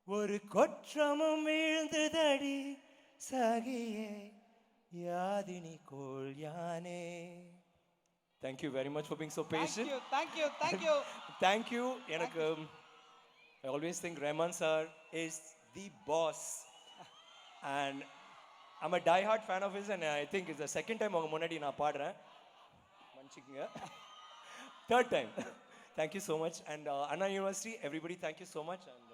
ஒரு கொற்றமும் வீழ்ந்துதடி சகியே யாதினி கோள் யானே. Thank you very much for being so patient. Thank you. Thank you. எனக்கு I always think Rahman sir is the boss and I'm a die-hard fan of his and I think it's the second time உங்க முன்னாடி நான் பாடுறேன் மன்னிச்சுக்கங்க third time. Thank you so much and Anna University everybody thank you so much and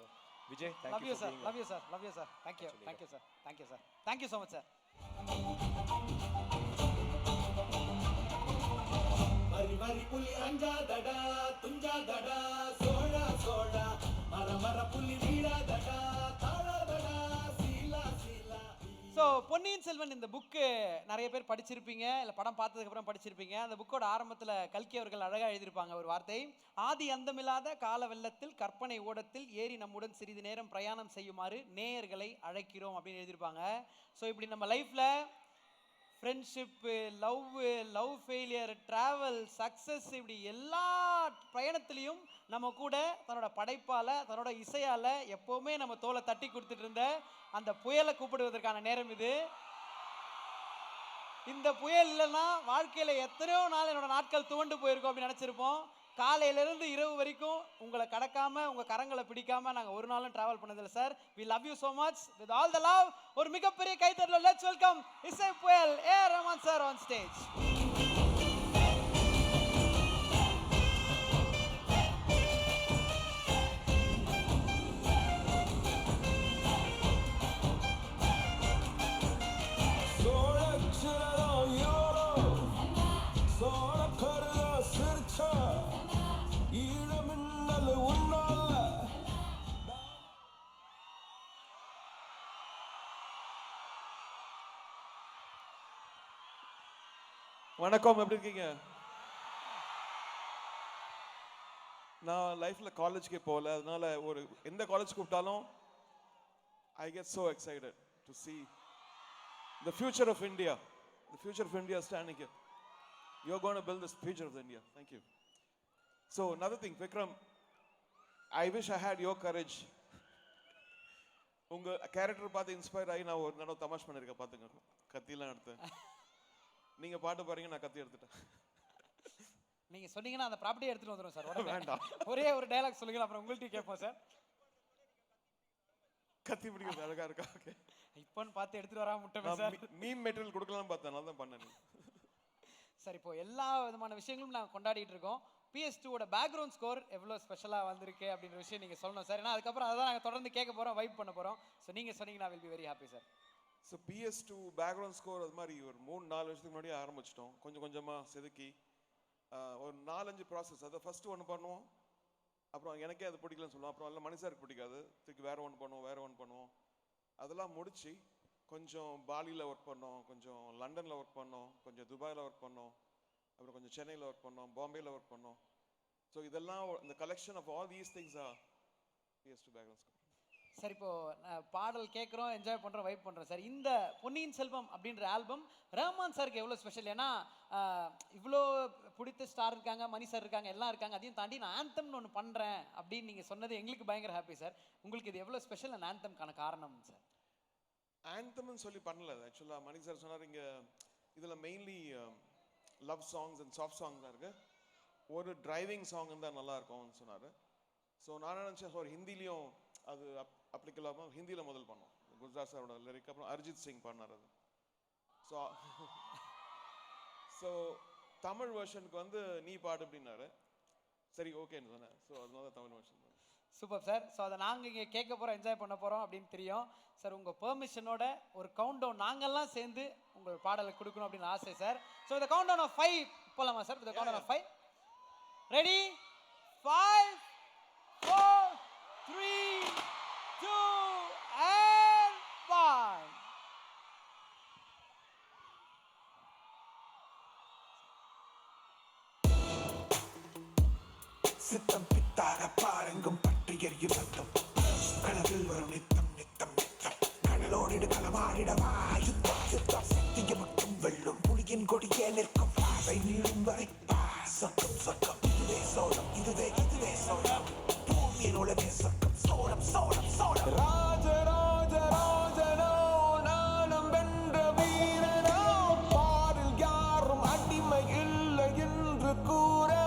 Vijay thank Love you you for sir. being Love you sir. Love you sir. Thank you. Thank you sir. Thank you sir. Thank you so much sir. வரி வரி புலி அஞ்சாதடா துஞ்சாதடா சோழா சோழா மர மர புலி வீழாதடா தாழாதடா சீலா சீலா. ஸோ பொன்னியின் செல்வன் இந்த புக்கு நிறைய பேர் படிச்சிருப்பீங்க இல்லை படம் பார்த்ததுக்கப்புறம் படிச்சிருப்பீங்க. அந்த புக்கோட ஆரம்பத்தில் கல்கி அவர்கள் அழகாக எழுதியிருப்பாங்க ஒரு வார்த்தை, ஆதி அந்தமில்லாத கால வெள்ளத்தில் கற்பனை ஓடத்தில் ஏறி நம்முடன் சிறிது நேரம் பிரயாணம் செய்யுமாறு நேயர்களை அழைக்கிறோம் அப்படின்னு எழுதியிருப்பாங்க. ஸோ இப்படி நம்ம லைஃப்பில் friendship, love failure, travel, success, இப்படி எல்லா பயணத்துலேயும் நம்ம கூட தன்னோட படைப்பால் தன்னோட இசையால் எப்போவுமே நம்ம தோலை தட்டி கொடுத்துட்டு இருந்த அந்த புயலை கூப்பிடுவதற்கான நேரம் இது. இந்த புயல் இல்லைன்னா வாழ்க்கையில் எத்தனையோ நாள் என்னோட நாட்கள் துவண்டு போயிருக்கோம் அப்படின்னு நினச்சிருப்போம். காலையிலேருந்து இரவு வரைக்கும் உங்களை கடக்காம உங்கள் கரங்களை பிடிக்காம நாங்கள் ஒரு நாளும் ட்ராவல் பண்ணதில்லை sir. We love you so much with all the love. ஒரு மிகப்பெரிய கைத்தறல லெட்ஸ் வெல்கம் இசை புயல் A R. Rahman sir on stage. வணக்கம், எப்படி இருக்கீங்க? நான் லைஃப்ல காலேஜ்க்கே போகல, அதனால ஒரு எந்த காலேஜ் கூப்பிட்டாலும் I get so excited to see the future of India. The future of India is standing here. You're going to build this future of India. Thank you. So another thing, Vikram, I wish I had your courage. உங்க கேரக்டர் பார்த்து இன்ஸ்பயர் ஆகி நான் ஒரு தடவை தமாஷ் பண்ணிருக்கேன், பார்த்துங்க. கத்திலாம் எடுத்தேன், நீங்க பாட்டு பாருங்க, நான் கத்தி எடுத்துட்டேன். நீங்க சொன்னீங்கன்னா அந்த ப்ராப்பர்ட்டியை எடுத்துட்டு வந்துடும் சார். வேண்டாம், ஒரே ஒரு டயலாக் சொல்லுங்க, அப்புறம் உங்கள்கிட்ட கேட்போம் சார். கத்தி பிடிக்கிறது அழகா இருக்கா? ஓகே, இப்போன்னு பார்த்து எடுத்துட்டு வராம விட்டேன் சார். மீம் மெட்டீரியல் கொடுக்கலாம்னு பார்த்தேன், நான் தான் பண்ணேன். சார் இப்போ எல்லா விதமான விஷயங்களும் நாங்கள் கொண்டாடிட்டு இருக்கோம். PS2ஓட பேக்ரவுண்ட் ஸ்கோர் எவ்வளோ ஸ்பெஷலாக வந்திருக்கு அப்படின்ற விஷயம் நீங்கள் சொல்லணும் சார். ஏன்னா அதுக்கப்புறம் அதை நாங்கள் தொடர்ந்து கேட்க போகிறோம், வைப் பண்ண போகிறோம். ஸோ நீங்கள் சொன்னீங்கன்னா will be very happy sir. So PS2 background score அது மாதிரி ஒரு 3-4 வருஷத்துக்கு முன்னாடி ஆரம்பிச்சிட்டோம். கொஞ்சம் கொஞ்சமாக செதுக்கி ஒரு 4-5 ப்ராசஸ். அதை ஃபஸ்ட்டு ஒன்று பண்ணுவோம், அப்புறம் எனக்கே அது பிடிக்கலன்னு சொல்லுவோம், அப்புறம் எல்லாம் மனுஷருக்கு பிடிக்காது, திருப்பி வேறு ஒன்று பண்ணுவோம். அதெல்லாம் முடித்து கொஞ்சம் பாலியில் ஒர்க் பண்ணோம், கொஞ்சம் லண்டனில் ஒர்க் பண்ணோம், கொஞ்சம் துபாயில் ஒர்க் பண்ணோம், அப்புறம் கொஞ்சம் சென்னையில் ஒர்க் பண்ணோம், பாம்பேயில் ஒர்க் பண்ணோம். ஸோ இதெல்லாம் இந்த collection of all these things are PS2 background score. Sir இப்போ பாடல் கேட்குறோம், என்ஜாய் பண்ணுறோம், வைப் பண்ணுறோம் சார். இந்த பொன்னியின் செல்வம் அப்படின்ற ஆல்பம் ரஹ்மான் சாருக்கு எவ்வளோ ஸ்பெஷல்? ஏன்னா இவ்வளோ பிடித்த ஸ்டார் இருக்காங்க, மணி சார் இருக்காங்க, எல்லாம் இருக்காங்க, அதையும் தாண்டி நான் ஆந்தம்னு ஒன்று பண்ணுறேன் அப்படின்னு நீங்கள் சொன்னது எங்களுக்கு பயங்கர ஹாப்பி சார். உங்களுக்கு இது எவ்வளோ ஸ்பெஷல் அந்த ஆந்தம்க்கான காரணம் சார்? ஆந்தம்னு சொல்லி பண்ணல, ஆக்சுவலாக மணி சார் சொன்னார், இங்கே இதில் mainly love songs and soft songs தான் இருக்குது, ஒரு டிரைவிங் சாங் இருந்தால் நல்லாயிருக்கும்னு சொன்னார். ஸோ நான் நினச்சேன் ஒரு ஹிந்திலையும் அது அப்ளிகலாமல் ஹிந்தியில் முதல் பண்ணோம். குஜராத் சாரோட லிரிக், அப்புறம் அரிஜித் சிங் பண்ணார் அது. ஸோ தமிழ் வெர்ஷனுக்கு வந்து நீ பாடு அப்படின்னாரு. சரி ஓகேன்னு சொன்னேன். ஸோ அதனால தான் Tamil version. Super sir. So அதை நாங்கள் இங்கே கேட்க போகிறோம், என்ஜாய் பண்ண போகிறோம் அப்படின்னு தெரியும் சார். உங்கள் பெர்மிஷனோட ஒரு கவுண்ட் டவுன் நாங்கள்லாம் சேர்ந்து உங்கள் பாடலை கொடுக்கணும் அப்படின்னு ஆசை சார். ஸோ இந்த கவுண்ட் டவுன் ஆஃப் 5 போகலாமா சார்? இந்த count down of 5 ready? 5 4 3 2 and 1. சித்தம் பித்தாக பாருங்கும் பற்றி எரியும் ரத்தம் கனவில் வரும் நித்தம் நித்தம் நித்தம் கடலோடிடு களமாடிடவா யுத்தம் யுத்தம் சக்திய மட்டும் வெல்லும் புலியின் கொடியே நிற்கும் பாதை நீளும் வரை சொர்க்கம் சொர்க்கம் இதுவே சோழம் இதுவே சோழம் பூமியின் உலகே சொர்க்கம் சோழம் சோழம் சோழம் ராஜ ராஜ ராஜனோ நானும் வென்ற வீரனோ பாரில் யாரும் அடிமை இல்லை என்று கூறவா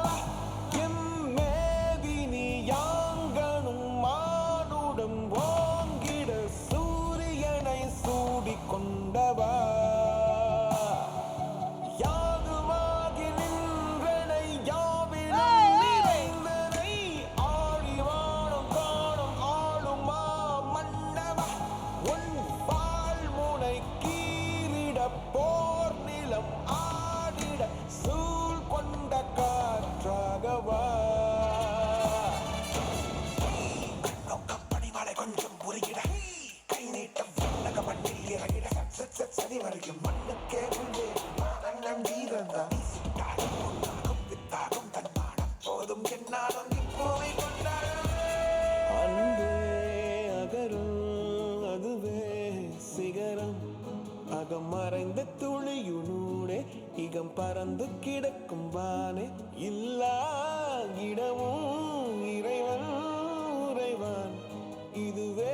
கொண்டவா யாதுமாகி நின்றனை யாவிலும் நிறைந்தனை ஆழிவானம் காணும் ஆளுமா மன்னவா உன் வாழ்முனை கீறிட போர் நிலம் ஆடிட சூழ் கொண்ட காற்றாகவா கப்படிமலை கொஞ்சம் புரியிட கை நீட்டம் மண்ணில் இறங்கிட சதி வரைக்கும் மண்ணுக்கே உள்ளே மாதங்கள் வீரந்தான் சித்தாகும் வித்தாகும் தன்மானம் போதும் என்னாலும் இப்போதை கொண்டாடும் அன்பே அகரும் அதுவே சிகரம் அகம் மறைந்த துளியுனூடே இகம் பறந்து கிடக்கும் வானே இல்லா இடமும் இறைவன் உறைவான் இதுவே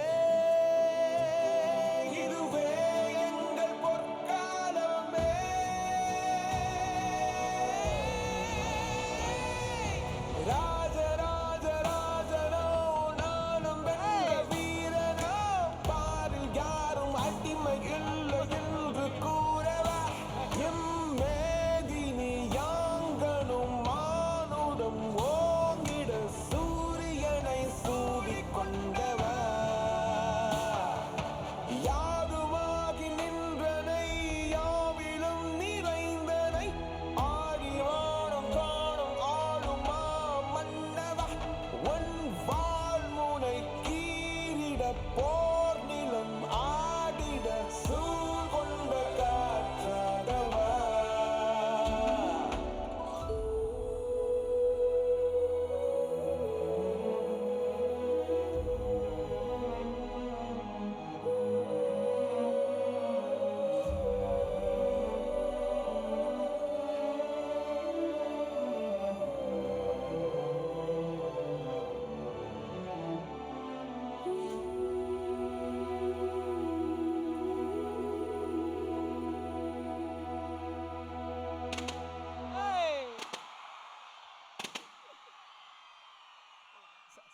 போர் நிலம் ஆடிட சூழ் கொண்ட காற்றாகவா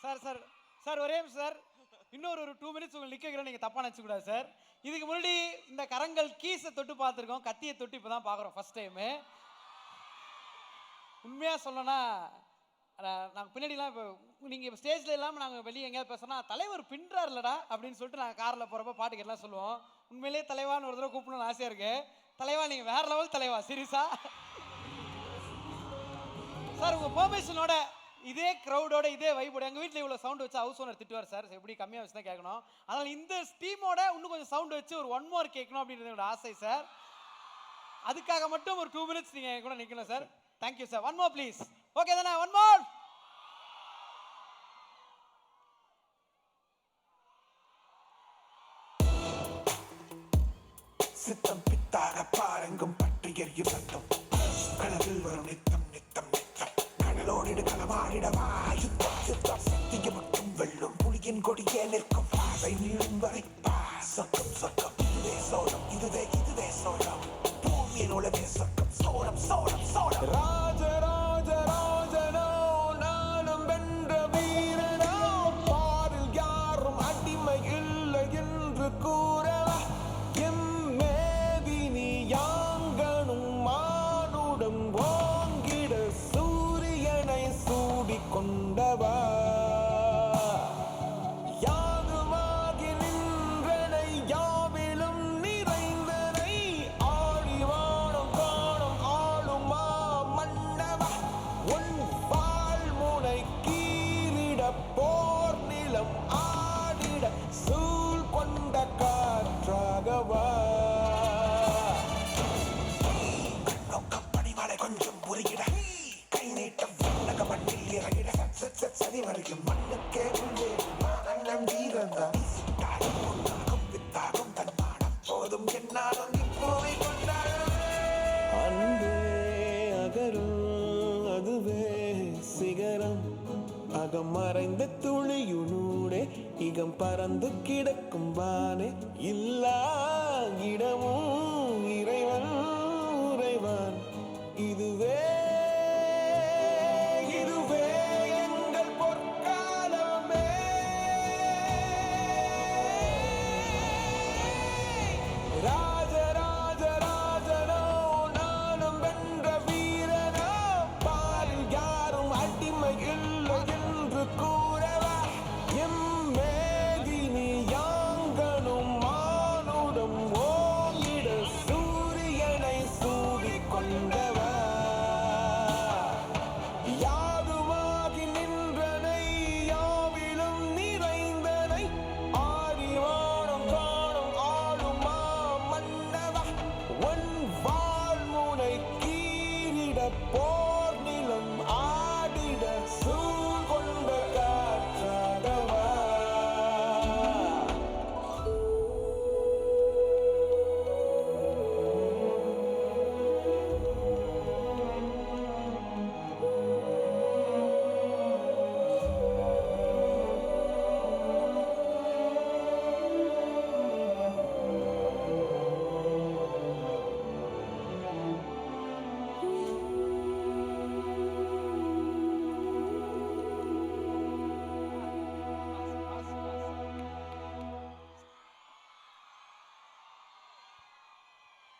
சார் சார் சார் ஒரே சார் இன்னொரு 2 மினிட்ஸ் உங்களுக்கு நிற்க வைக்கிறேன், நீங்கள் தப்பாக நினச்சக்கூடாது சார். இதுக்கு முன்னாடி இந்த கரங்கள் கீஸை தொட்டு பார்த்துருக்கோம், கத்தியை தொட்டு இப்போ தான் பார்க்குறோம் ஃபஸ்ட் டைமு. உண்மையாக சொல்லணும்னா நாங்கள் பின்னாடிலாம் இப்போ நீங்கள் இப்போ ஸ்டேஜில் இல்லாமல் நாங்கள் வெளியே எங்கேயாவது பேசுனா தலைவர் பின்றார் இல்லடா அப்படின்னு சொல்லிட்டு நாங்கள் காரில் போகிறப்ப பாட்டுக்கு எல்லாம் சொல்லுவோம். உண்மையிலேயே தலைவான்னு ஒரு தடவை கூப்பிடணும்னு ஆசையாக இருக்குது. தலைவா நீங்கள் வேறு லெவல் தலைவா, சீரியஸா சார். உங்கள் பெர்மிஷனோட இதே க்ரௌடோட இதே வைபோட எங்கள் வீட்டில் இவ்வளோ சவுண்ட் வச்சு ஹவுஸ் ஓனர் திட்டுவார் சார், எப்படி கம்மியாக வச்சு தான் கேட்கணும். அதனால் இந்த டீமோட இன்னும் கொஞ்சம் சவுண்ட் வச்சு ஒரு 1 more கேட்கணும் அப்படின்றது என்னோட ஆசை சார். அதுக்காக மட்டும் ஒரு 2 minutes நீங்கள் கூட நிற்கணும் sir. Thank you sir. 1 more please. Okay தானே? 1 more. சித்தம் பித்தாக பாருங்கும் பற்றி எரியும் ரத்தம் கனவில் வரும் நித்தம் நித்தம் நித்தம் கடலோடிடு களமாடிடவா யுத்தம் யுத்தம் சக்திய மட்டும் வெல்லும் புலியின் கொடியே நிற்கும் பாதை நீளும் வரை சொர்க்கம் சொர்க்கம் இதுவே சோழம் இதுவே சோழம் பூமியின் உலகே சொர்க்கம் சோழம் சோழம் சோழம் ராஜ ராஜ ராஜனோ நானும் வென்ற வீரனோ பாரில் யாரும் அடிமை இல்லை என்று கூறவா எம் மேதினி யாங்கனும் மானுடம் தேதி வரைக்கும் மண்ணுக்கே உள்ளே அண்ணன் வீரந்தான் சித்தாகும் பொன்னாகும் வித்தாகும் தன்மானம் போதும் என்னாலும் இப்போவை கொண்டாடும் அன்பே அகரும் அதுவே சிகரம் அகம் மறைந்த துளியுனூடே இகம் பறந்து கிடக்கும் வானே இல்லா இடமும் இறைவன் உறைவான் இதுவே இதுவே எங்கள் பொற்காலமே ராஜராஜ ராஜனோ நானும் வென்ற வீரனோ பாரில் யாரும் அடிமை இல்லை என்று கூறவா எம்மேதினி யாங்கனும் மானுடம் ஓங்கிட சூரியனை சூடிக் கொண்டவா யாதுமாகி நின்றனை யாவிலும் நிறைந்தனை ஆடி வானம் காணும் ஆளுமா மன்னவா ஒன் வாழ்முனை கீரிட போர் நிலம் ஆடிட சூழ் கொண்ட காற்றாகவா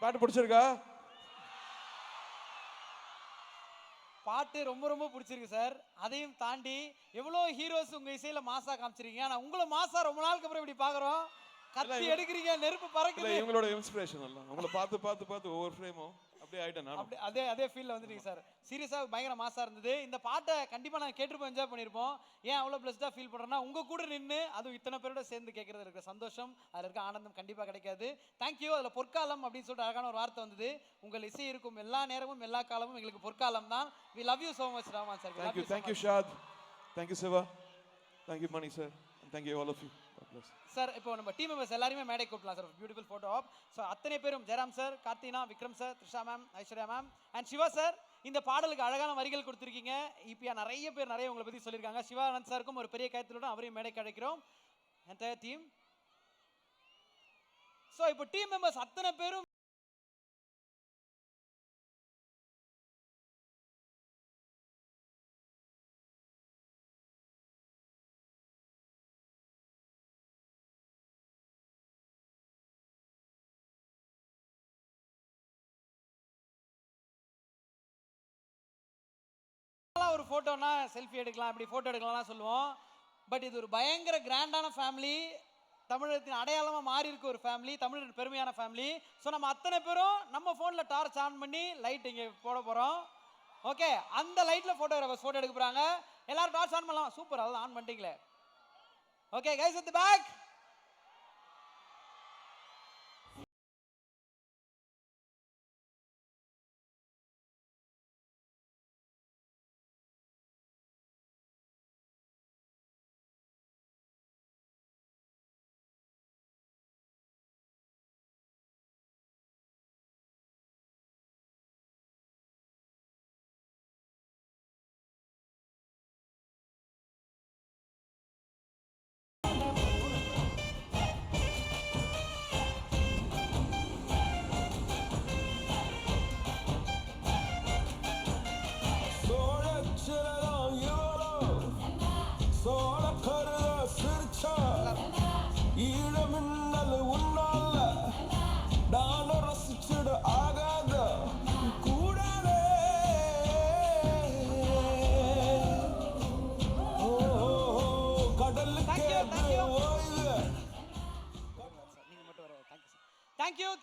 பாட்டு பிடிச்சிருக்கா? பாட்டு ரொம்ப ரொம்ப பிடிச்சிருக்கு சார். அதையும் தாண்டி எவ்வளோ ஹீரோஸ் உங்க இசையில மாசா காமிச்சிருக்கீங்க. ஆனா உங்களை மாசா ரொம்ப நாளுக்கு அப்புறம் இப்படி பாக்குறோம். கத்தி எடுக்கிறீங்க, நெருப்பு இல்ல பறக்குது. இவங்களோட இன்ஸ்பிரேஷன் எல்லாம் உங்களை பார்த்து பார்த்து பார்த்து ஒவ்வொரு ஃப்ரேமும் அப்படியே ஆயிட்டேன் நான். அப்படி அதே ஃபீல்ல வந்துட்டீங்க சார். சீரியஸா பயங்கர மாசா இருந்தது. இந்த பாட்டை கண்டிப்பா நாங்க கேட்டிருப்போம், என்ஜாய் பண்ணிருப்போம். ஏன் அவ்வளவு பிளஸ்டா ஃபீல் பண்றேன்னா உங்க கூட நின்று அதுவும் இத்தனை பேரோட சேர்ந்து கேட்கறது இருக்கிற சந்தோஷம், அதுல இருக்க ஆனந்தம் கண்டிப்பா கிடைக்காது. தேங்க்யூ. அதுல பொற்காலம் அப்படின்னு சொல்லிட்டு அழகான ஒரு வார்த்தை வந்தது. உங்கள் இசை இருக்கும் எல்லா நேரமும் எல்லா காலமும் எங்களுக்கு பொற்காலம் தான். We love you so much Rama sir. Thank you Shad. Thank you Siva. Thank you Mani sir. And thank you all of you. God bless. Sir இப்போ நம்ம டீம் மெம்பர்ஸ் எல்லாருமே மேடை கூப்பிடலாம் sir. Beautiful photo op. So அத்தனை பேரும் ஜெயராம் சார், கார்த்தினா, Vikram sir, Trisha ma'am, Aishwarya ma'am and Siva sir. இந்த பாடலுக்கு அழகான வரிகள் கொடுத்துருக்கீங்க. இப்பியா நிறைய பேர் நிறைய உங்களை பற்றி சொல்லியிருக்காங்க. சிவானந்த் சாருக்கும் ஒரு பெரிய கயத்துடன் அவரையும் மேடைக்கு அழைக்கிறோம். Entire team. ஸோ இப்போ டீம் மெம்பர்ஸ் அத்தனை பேரும் ஒரு ஃபோட்டோனா செல்ஃபி எடுக்கலாம், இப்படி ஃபோட்டோ எடுக்கலாம்லாம் சொல்லுவோம். பட் இது ஒரு பயங்கர கிராண்டான ஃபேமிலி, தமிழகத்தின் அடையாளமாக மாறி இருக்க ஒரு ஃபேமிலி, தமிழரின் பெருமையான ஃபேமிலி. ஸோ நம்ம அத்தனை பேரும் நம்ம ஃபோனில் டார்ச் ஆன் பண்ணி லைட் இங்கே போட போகிறோம். ஓகே, அந்த லைட்டில் ஃபோட்டோகிராஃபர்ஸ் ஃபோட்டோ எடுக்க போகிறாங்க. எல்லாரும் டார்ச் ஆன் பண்ணலாம். சூப்பர், அதெல்லாம் ஆன் பண்ணிட்டீங்களே. Okay guys at the back.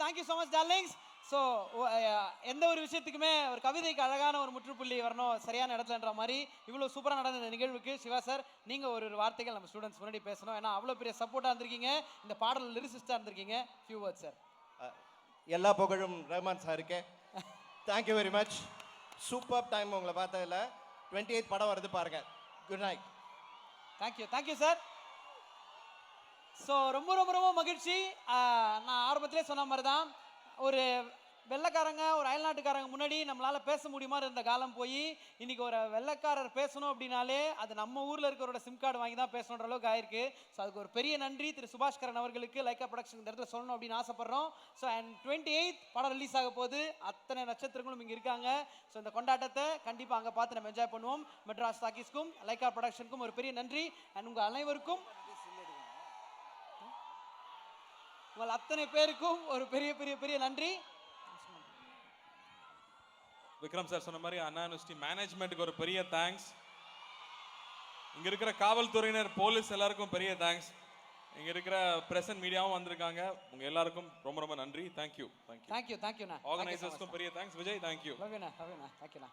Thank you so much darlings. So எந்த ஒரு விஷயத்துக்குமே ஒரு கவிதைக்கு அழகான ஒரு முற்றுப்புள்ளி வரணும் சரியான இடத்துலன்ற மாதிரி இவ்வளோ சூப்பராக நடந்த இந்த நிகழ்வுக்கு சிவா சார் நீங்கள் ஒரு வார்த்தைகள் நம்ம ஸ்டூடெண்ட்ஸ் முன்னாடி பேசணும். ஏன்னா அவ்வளோ பெரிய சப்போர்ட்டாக இருந்திருக்கீங்க, இந்த பாடல் லிரிசிஸ்டாக இருந்திருக்கீங்க. Few words sir. எல்லா புகழும் ரஹ்மான் சாருக்கு. Thank you very much. Super time உங்களை பார்த்ததில்ல. 28 படம் வருது பாருங்க. Good night. Thank you sir. So ரொம்ப ரொம்ப ரொம்ப மகிழ்ச்சி. நான் ஆரம்பத்திலே சொன்ன மாதிரி தான், ஒரு வெள்ளைக்காரங்க ஒரு அயல்நாட்டுக்காரங்க முன்னாடி நம்மளால் பேச முடியுமா இருந்த காலம் போய் இன்னைக்கு ஒரு வெள்ளைக்காரர் பேசணும் அப்படின்னாலே அது நம்ம ஊரில் இருக்கிறவரோட சிம் கார்டு வாங்கி தான் பேசணுன்ற அளவுக்கு ஆயிருக்கு. ஸோ அதுக்கு ஒரு பெரிய நன்றி திரு சுபாஷ்கரன் அவர்களுக்கு லைக்கா ப்ரொடக்ஷன் இந்த இடத்துல சொல்லணும் அப்படின்னு ஆசைப்படுறோம். ஸோ அண்ட் 28th படம் ரிலீஸ் ஆக போது அத்தனை நட்சத்திரங்களும் இங்கே இருக்காங்க. ஸோ இந்த கொண்டாட்டத்தை கண்டிப்பாக அங்கே பார்த்து நம்ம என்ஜாய் பண்ணுவோம். மெட்ராஸ் டாக்கீஸ்க்கும் லைக்கா ப்ரொடக்ஷனுக்கும் ஒரு பெரிய நன்றி. அண்ட் உங்கள் அனைவருக்கும் உங்கள் அத்தனை பேருக்கும் ஒரு பெரிய பெரிய பெரிய நன்றி. விக்ரம் சார் சொன்ன மாதிரி அண்ணா யூனிவர்சிட்டி மேனேஜ்மெண்ட்டுக்கு ஒரு பெரிய தேங்க்ஸ். இங்க இருக்கிற காவல்துறையினர், போலீஸ் எல்லாருக்கும் பெரிய தேங்க்ஸ். இங்க இருக்கிற பிரஸ் அண்ட் மீடியாவும் வந்திருக்காங்க. உங்க எல்லாருக்கும் ரொம்ப ரொம்ப நன்றி. தேங்க்யூ. தேங்க்யூண்ணா. ஆர்கனைசர்ஸ்க்கும் பெரிய தேங்க்ஸ். விஜய் தேங்க்யூ. தேங்க்யூண்ணா.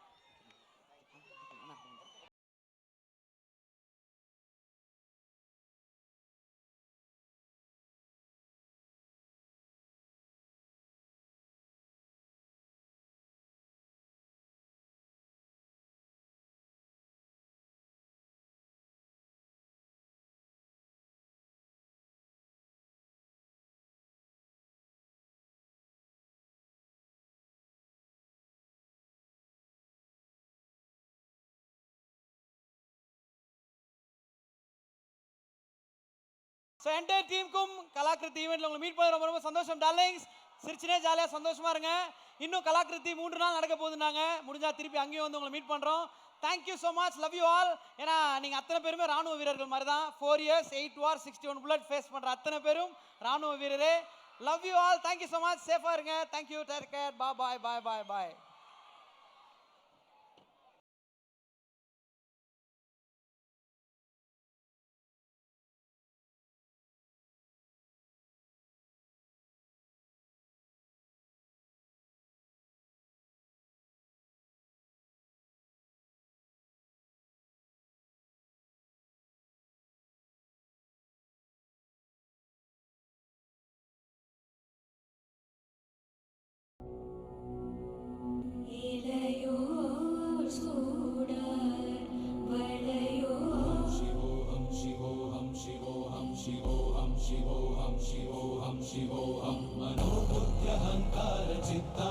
ஸோ என்டையர் டீமுக்கும் கலாக்கிருதி ஈவெண்ட்ல உங்களை மீட் பண்ண ரொம்ப ரொம்ப சந்தோஷம் டார்லிங்ஸ். சிரிச்சுனே ஜாலியாக சந்தோஷமா இருங்க. இன்னும் கலாக்கிருதி 3 நாள் நடக்க போகுதுன்னாங்க. முடிஞ்சா திருப்பி அங்கேயும் வந்து உங்களை மீட் பண்ணுறோம். Thank you so much. Love you all. ஏன்னா நீங்கள் அத்தனை பேருமே ராணுவ வீரர்கள் மாதிரி தான். 4 years 8 wars 61 bullets ஃபேஸ் பண்ணுற அத்தனை பேரும் ராணுவ வீரரே. Love you all. Thank you so much. சேஃபாக இருங்க. Thank you. Take care. Bye bye bye bye. शिवोऽहं मनोबुद्ध्यहङ्कारचित्ता